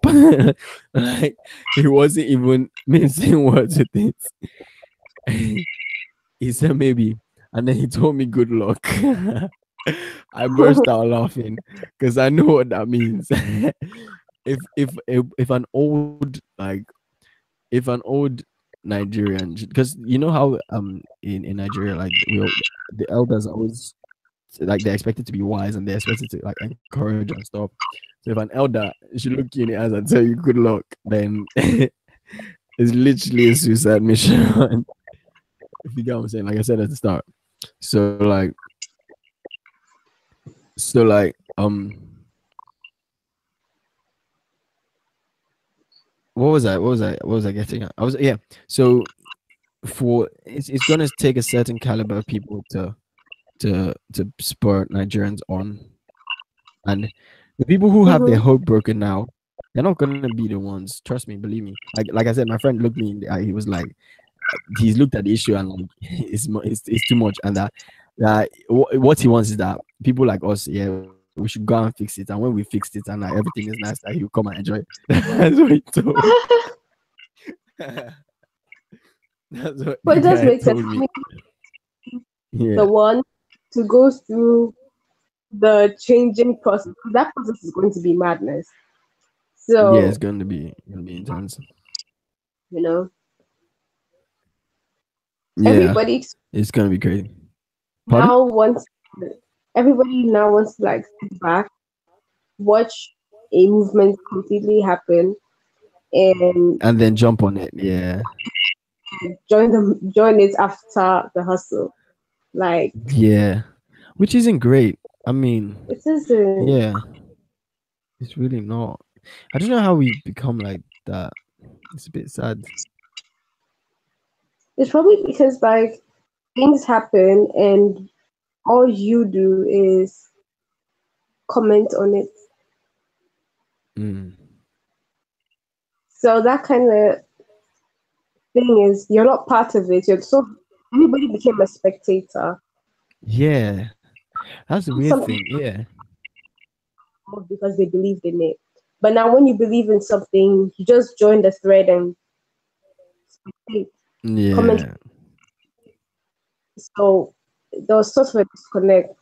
[SPEAKER 1] Like he wasn't even mincing words with it. He said maybe, and then he told me good luck. I burst out laughing because I know what that means. If an old like if an old Nigerian, because you know how in Nigeria like the elders are always like they're expected to be wise and they're expected to like encourage and stuff. So if an elder should look you in the eyes and tell you good luck, then it's literally a suicide mission. If you get what I'm saying, like I said at the start. So so like what was I getting at? I was yeah. So for it's gonna take a certain caliber of people to spur Nigerians on. And the people who have their
[SPEAKER 2] Mm-hmm.
[SPEAKER 1] hope broken now, they're not gonna be the ones. Trust me, believe me. Like I said, my friend looked me in the eye. He was like, he's looked at the issue and like it's too much. And that what he wants is that people like us, yeah, we should go and fix it. And when we fixed it and like everything is nice, that he'll come and enjoy it. That's what he told. That's what
[SPEAKER 2] But
[SPEAKER 1] the
[SPEAKER 2] it does
[SPEAKER 1] guy
[SPEAKER 2] make sense.
[SPEAKER 1] told
[SPEAKER 2] I
[SPEAKER 1] me.
[SPEAKER 2] mean,
[SPEAKER 1] Yeah,
[SPEAKER 2] the one to go through the changing process, 'cause that process is going to be madness.
[SPEAKER 1] yeah, it's
[SPEAKER 2] So,
[SPEAKER 1] gonna be intense.
[SPEAKER 2] you know,
[SPEAKER 1] Yeah,
[SPEAKER 2] everybody
[SPEAKER 1] it's gonna be crazy. Pardon?
[SPEAKER 2] now wants everybody now wants to like sit back, watch a movement completely happen, and
[SPEAKER 1] And then jump on it. Yeah.
[SPEAKER 2] join it after the hustle. Like
[SPEAKER 1] Yeah. Which isn't great. I mean,
[SPEAKER 2] it isn't.
[SPEAKER 1] yeah, it's really not. I don't know how we've become like that. It's a bit sad.
[SPEAKER 2] It's probably because like things happen and all you do is comment on it.
[SPEAKER 1] Mm.
[SPEAKER 2] So that kind of thing is you're not part of it. You're so everybody became a spectator.
[SPEAKER 1] Yeah. That's the weird
[SPEAKER 2] Something
[SPEAKER 1] thing. Yeah.
[SPEAKER 2] because they believed in it. But now when you believe in something, you just join the thread and spectate, comment.
[SPEAKER 1] Yeah.
[SPEAKER 2] So there was sort of a disconnect.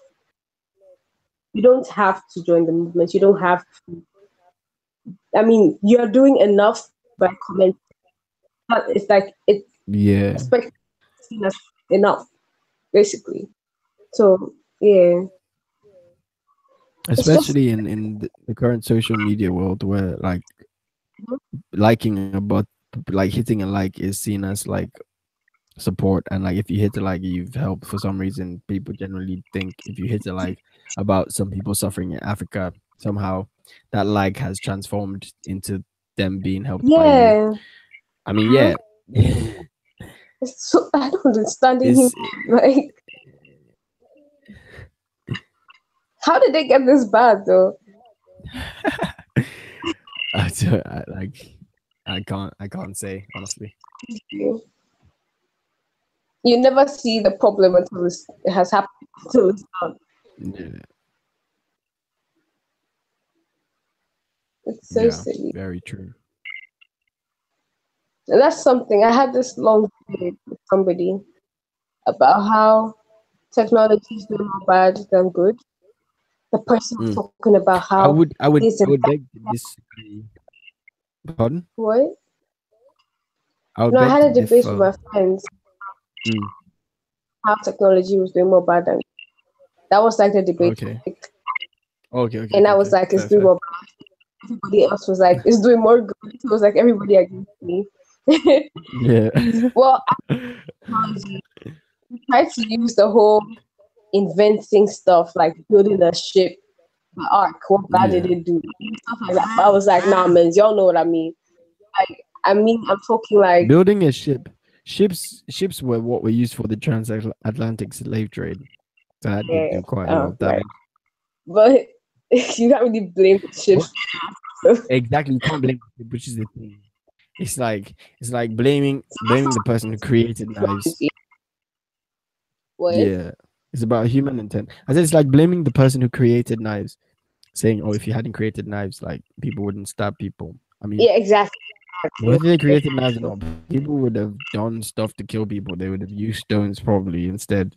[SPEAKER 2] You don't have to join the movement. You don't have to. I mean, you're doing enough by commenting. But it's like it's
[SPEAKER 1] Yeah.
[SPEAKER 2] expected as enough, basically. So yeah, it's just
[SPEAKER 1] Especially in the current social media world where like liking about like hitting a like is seen as like support, and like if you hit a like you've helped for some reason. People generally think if you hit a like about some people suffering in Africa, somehow that like has transformed into them being helped by you.
[SPEAKER 2] yeah.
[SPEAKER 1] I mean, yeah.
[SPEAKER 2] It's so I don't understand him.
[SPEAKER 1] It's
[SPEAKER 2] Like, how did they get this bad though?
[SPEAKER 1] like I can't say honestly.
[SPEAKER 2] You, you never see the problem until it has happened. Until it's done.
[SPEAKER 1] Yeah,
[SPEAKER 2] It's so
[SPEAKER 1] yeah,
[SPEAKER 2] silly.
[SPEAKER 1] very true.
[SPEAKER 2] And that's something I had this long debate with somebody about how technology is doing more bad than good. The person was
[SPEAKER 1] Mm.
[SPEAKER 2] talking about how this
[SPEAKER 1] I
[SPEAKER 2] and
[SPEAKER 1] would
[SPEAKER 2] that.
[SPEAKER 1] beg to disagree. Pardon?
[SPEAKER 2] What?
[SPEAKER 1] I would
[SPEAKER 2] No, I
[SPEAKER 1] beg
[SPEAKER 2] had
[SPEAKER 1] to
[SPEAKER 2] a debate with
[SPEAKER 1] differ.
[SPEAKER 2] my friends
[SPEAKER 1] Mm.
[SPEAKER 2] how technology was doing more bad than That was like the debate
[SPEAKER 1] Okay.
[SPEAKER 2] topic.
[SPEAKER 1] Okay. Okay.
[SPEAKER 2] And
[SPEAKER 1] Okay.
[SPEAKER 2] I was
[SPEAKER 1] Okay.
[SPEAKER 2] like, it's
[SPEAKER 1] Fair.
[SPEAKER 2] doing
[SPEAKER 1] Fair.
[SPEAKER 2] more bad. Everybody else was like, it's doing more good. It was like everybody against me.
[SPEAKER 1] Yeah.
[SPEAKER 2] Well, technology, we tried to use the whole inventing stuff, like building a ship, the ark. What bad did
[SPEAKER 1] Yeah.
[SPEAKER 2] it do? Stuff like that. But I was like, nah, man, y'all know what I mean. Like, I mean, I'm talking like,
[SPEAKER 1] Building a ship. Ships were what were used for the transatlantic slave trade. So that did
[SPEAKER 2] yeah,
[SPEAKER 1] do quite a lot of
[SPEAKER 2] right.
[SPEAKER 1] damage.
[SPEAKER 2] But you can't really blame the
[SPEAKER 1] What?
[SPEAKER 2] ships.
[SPEAKER 1] Exactly. You can't blame the ship, which is the thing. It's like blaming the person who created knives.
[SPEAKER 2] Technology. What?
[SPEAKER 1] Yeah. It's about human intent. I said it's like blaming the person who created knives, saying, "Oh, if you hadn't created knives, like people wouldn't stab people." I mean,
[SPEAKER 2] Yeah, exactly.
[SPEAKER 1] whether they created knives or not, people would have done stuff to kill people. They would have used stones probably instead.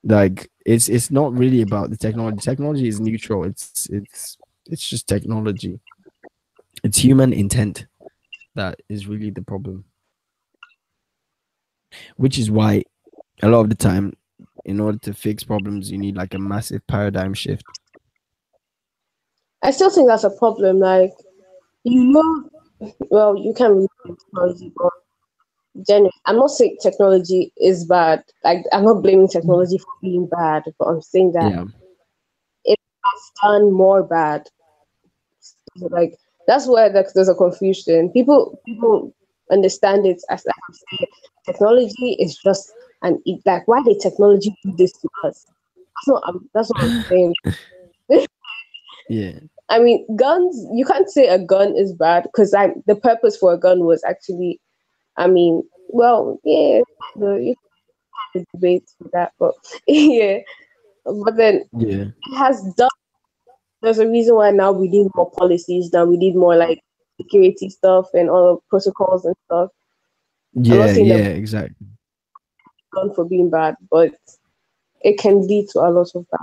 [SPEAKER 1] Like it's not really about the technology. Technology is neutral. It's just technology. It's human intent that is really the problem. Which is why a lot of the time, in order to fix problems, you need like a massive paradigm shift.
[SPEAKER 2] I still think that's a problem. Like, you know, well, you can really blame technology, but I'm not saying technology is bad. Like, I'm not blaming technology for being bad, but I'm saying that
[SPEAKER 1] Yeah.
[SPEAKER 2] it has done more bad. Like, that's where there's a confusion. People understand it as like I'm saying, technology is just like, why did technology do this to us? That's what I'm saying.
[SPEAKER 1] Yeah.
[SPEAKER 2] I mean, guns. You can't say a gun is bad because the purpose for a gun was actually. I mean, well, yeah, you can debate for that, but yeah. But then
[SPEAKER 1] Yeah.
[SPEAKER 2] it has done. There's a reason why now we need more policies. Now we need more like security stuff and all the protocols and stuff. I'm not
[SPEAKER 1] Yeah.
[SPEAKER 2] saying that
[SPEAKER 1] Yeah. Exactly.
[SPEAKER 2] gun for being bad, but it can lead to a lot of bad,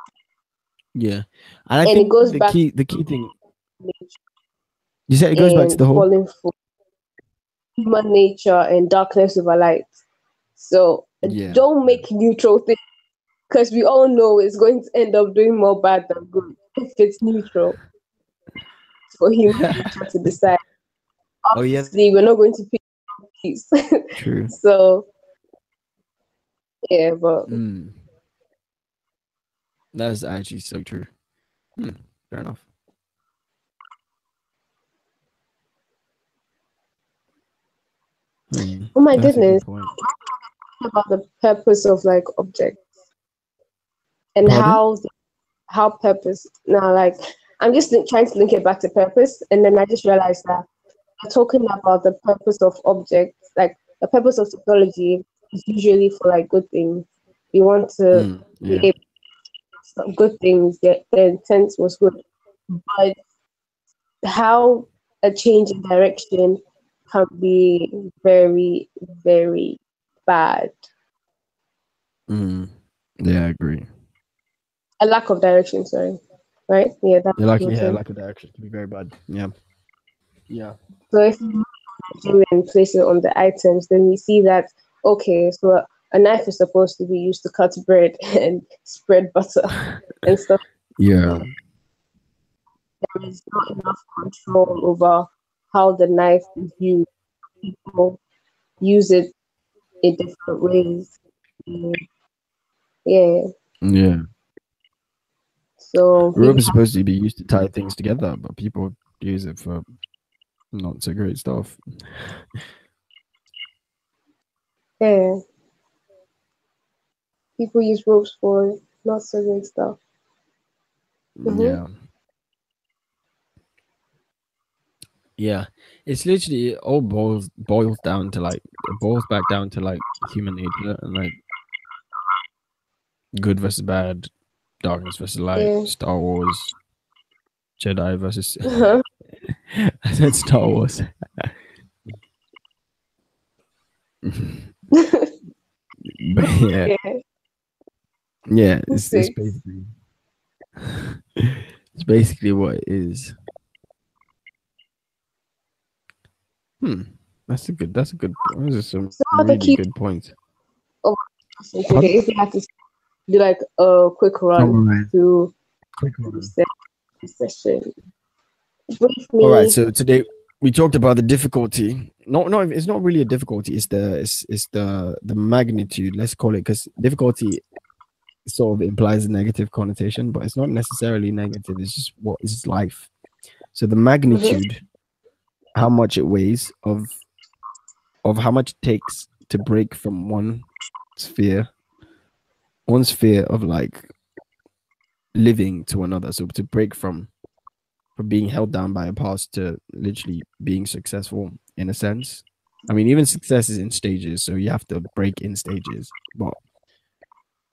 [SPEAKER 1] Yeah. And I
[SPEAKER 2] and it
[SPEAKER 1] think
[SPEAKER 2] goes
[SPEAKER 1] the
[SPEAKER 2] back
[SPEAKER 1] key thing
[SPEAKER 2] to nature
[SPEAKER 1] you said it goes back to
[SPEAKER 2] and
[SPEAKER 1] the whole.
[SPEAKER 2] falling for human nature and darkness over light. So
[SPEAKER 1] Yeah.
[SPEAKER 2] don't make neutral things because we all know it's going to end up doing more bad than good if it's neutral for human nature to decide.
[SPEAKER 1] Oh yeah.
[SPEAKER 2] Obviously, we're not going to pick peace.
[SPEAKER 1] True.
[SPEAKER 2] So yeah, but
[SPEAKER 1] Mm. That's actually so true. Hmm. Fair enough. Hmm.
[SPEAKER 2] oh my
[SPEAKER 1] That's a
[SPEAKER 2] goodness,
[SPEAKER 1] good point.
[SPEAKER 2] about the purpose of like objects and
[SPEAKER 1] Pardon?
[SPEAKER 2] how purpose now like I'm just trying to link it back to purpose, and then I just realized that we're talking about the purpose of objects, like the purpose of technology is usually for like good things. We want to be
[SPEAKER 1] Yeah.
[SPEAKER 2] able to do good things. The intent was good, but how a change in direction can be very, very bad.
[SPEAKER 1] Mm. Yeah, I agree.
[SPEAKER 2] A lack of direction, sorry. Right? Yeah, that's
[SPEAKER 1] Yeah, like
[SPEAKER 2] what I'm
[SPEAKER 1] yeah,
[SPEAKER 2] saying.
[SPEAKER 1] like the action can be very bad. Yeah. Yeah.
[SPEAKER 2] So if you do and place it on the items, then we see that okay, so a knife is supposed to be used to cut bread and spread butter and stuff.
[SPEAKER 1] Yeah.
[SPEAKER 2] There is not enough control over how the knife is used. People use it in different ways. Mm, yeah.
[SPEAKER 1] Yeah.
[SPEAKER 2] So
[SPEAKER 1] Rope is supposed to be used to tie things together, but people use it for not so great stuff.
[SPEAKER 2] yeah, people use ropes for not so great stuff. Hmm.
[SPEAKER 1] Yeah. Yeah. It's literally it all boils down to like it boils back down to like human nature and like good versus bad, darkness versus light,
[SPEAKER 2] Yeah.
[SPEAKER 1] Star Wars, Jedi versus
[SPEAKER 2] Uh-huh.
[SPEAKER 1] I said Star Wars. But yeah.
[SPEAKER 2] Yeah.
[SPEAKER 1] Yeah, it's
[SPEAKER 2] Six.
[SPEAKER 1] basically it's basically what it is. Hmm. That's a good. Those are some
[SPEAKER 2] So how the
[SPEAKER 1] really
[SPEAKER 2] key
[SPEAKER 1] good points.
[SPEAKER 2] of So
[SPEAKER 1] Pardon?
[SPEAKER 2] today, if you had to do like a quick run
[SPEAKER 1] Summarize.
[SPEAKER 2] through
[SPEAKER 1] Quick
[SPEAKER 2] the
[SPEAKER 1] one.
[SPEAKER 2] session, brief
[SPEAKER 1] All right.
[SPEAKER 2] me.
[SPEAKER 1] So today we talked about the difficulty. No, it's not really a difficulty. It's the magnitude. Let's call it, because difficulty sort of implies a negative connotation, but it's not necessarily negative. It's just what is life. So the
[SPEAKER 2] Mm-hmm.
[SPEAKER 1] magnitude, how much it weighs, of how much it takes to break from sphere, one sphere of like living to another. So to break from being held down by a past to literally being successful in a sense. I mean, even success is in stages, so you have to break in stages. But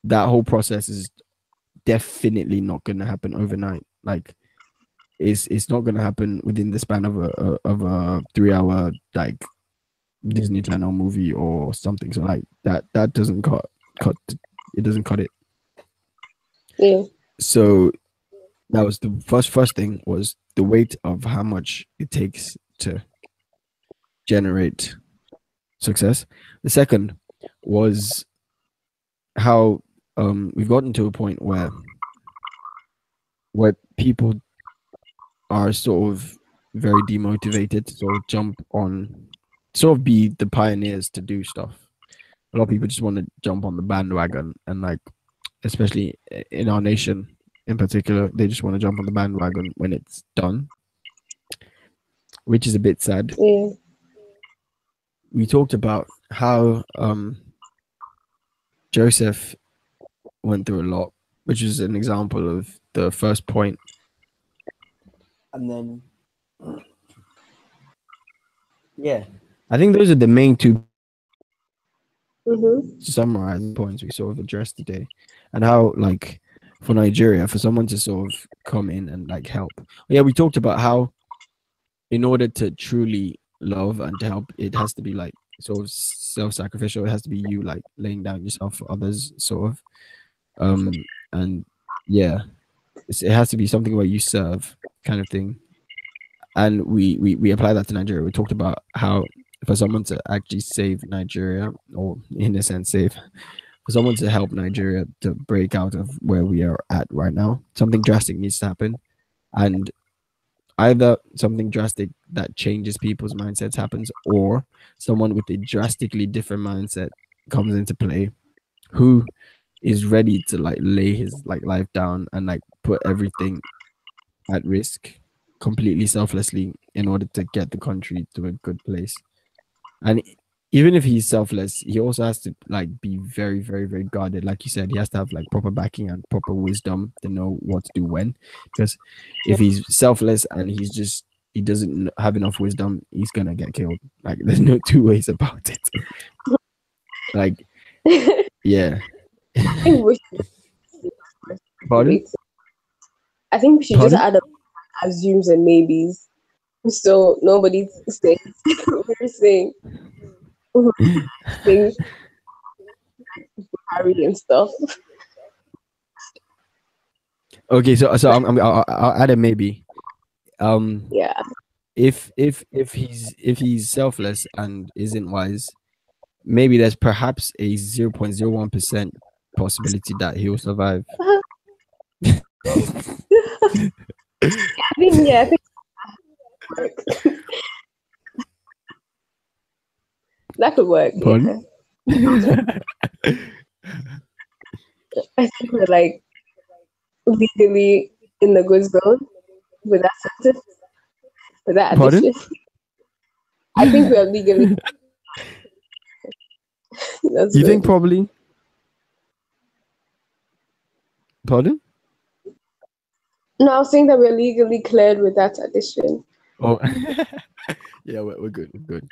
[SPEAKER 1] that whole process is definitely not going to happen overnight. Like it's not going to happen within the span of a 3 hour like Disney Channel movie or something. So like that doesn't cut it doesn't cut it.
[SPEAKER 2] Yeah.
[SPEAKER 1] So that was the first thing, was the weight of how much it takes to generate success. The second was how we've gotten to a point where people are sort of very demotivated to sort of jump on, sort of be the pioneers to do stuff. A lot of people just want to jump on the bandwagon, and like, especially in our nation in particular, they just want to jump on the bandwagon when it's done, which is a bit sad.
[SPEAKER 2] Yeah.
[SPEAKER 1] We talked about how Joseph went through a lot, which is an example of the first point. And then, yeah, I think those are the main two points
[SPEAKER 2] Mm-hmm.
[SPEAKER 1] to summarize the points we sort of addressed today, and how, like, for Nigeria, for someone to sort of come in and like help. Yeah, we talked about how in order to truly love and to help, it has to be like sort of self-sacrificial. It has to be you like laying down yourself for others, sort of. And yeah, it has to be something where you serve, kind of thing. And we apply that to Nigeria. We talked about how for someone to actually save Nigeria, or in a sense save, for someone to help Nigeria to break out of where we are at right now, something drastic needs to happen. And either something drastic that changes people's mindsets happens, or someone with a drastically different mindset comes into play, who is ready to like lay his like life down and like put everything at risk completely selflessly in order to get the country to a good place. And even if he's selfless, he also has to like be very, very, very guarded. Like you said, he has to have like proper backing and proper wisdom to know what to do when. Because if he's selfless and he doesn't have enough wisdom, he's gonna get killed. Like there's no two ways about it. Like, yeah.
[SPEAKER 2] I think we should
[SPEAKER 1] Pardon?
[SPEAKER 2] just I think we should just
[SPEAKER 1] Pardon?
[SPEAKER 2] add up assumes and maybes. So nobody says we're saying things Harry and stuff.
[SPEAKER 1] Okay, so I'll add a maybe. Um,
[SPEAKER 2] Yeah.
[SPEAKER 1] if he's selfless and isn't wise, maybe there's perhaps a 0.01% possibility that he'll survive.
[SPEAKER 2] I think that could work.
[SPEAKER 1] Pardon?
[SPEAKER 2] Yeah. I think we're like legally in the good zone with that sentence, with that
[SPEAKER 1] Pardon?
[SPEAKER 2] addition. I think we are legally that's
[SPEAKER 1] You think
[SPEAKER 2] good.
[SPEAKER 1] probably? Pardon?
[SPEAKER 2] No, I was saying that we're legally cleared with that addition.
[SPEAKER 1] Oh, yeah, we're good. We're good.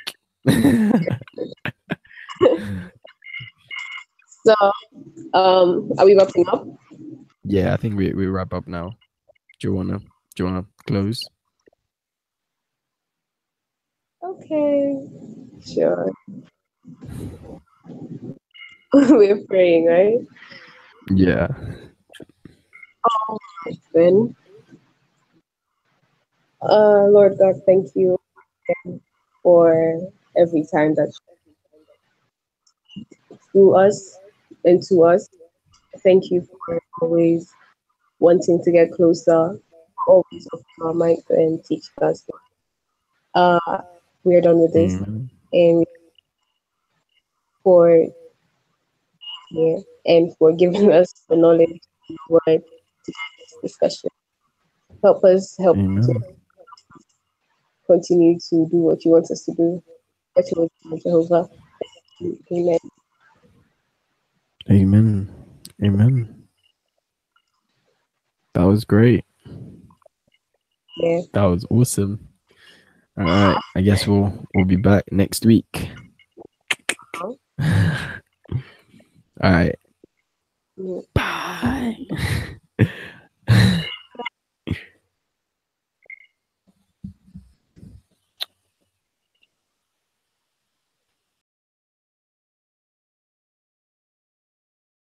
[SPEAKER 2] So are we wrapping up?
[SPEAKER 1] Yeah, I think we wrap up now. Do you wanna close?
[SPEAKER 2] Okay. Sure. We're praying, right?
[SPEAKER 1] Yeah.
[SPEAKER 2] Then Lord God, thank you for every time that you do us. and to us. Thank you for always wanting to get closer, always opening our minds and teaching us. Uh, we're done with this,
[SPEAKER 1] Amen.
[SPEAKER 2] and for yeah, and for giving us the knowledge and the word to this discussion. Help to
[SPEAKER 1] Amen.
[SPEAKER 2] continue to do what you want us to do. Let your will be Jehovah. Amen.
[SPEAKER 1] Amen. Amen. That was great.
[SPEAKER 2] Yeah.
[SPEAKER 1] That was awesome. All right. I guess we'll be back next week. All right.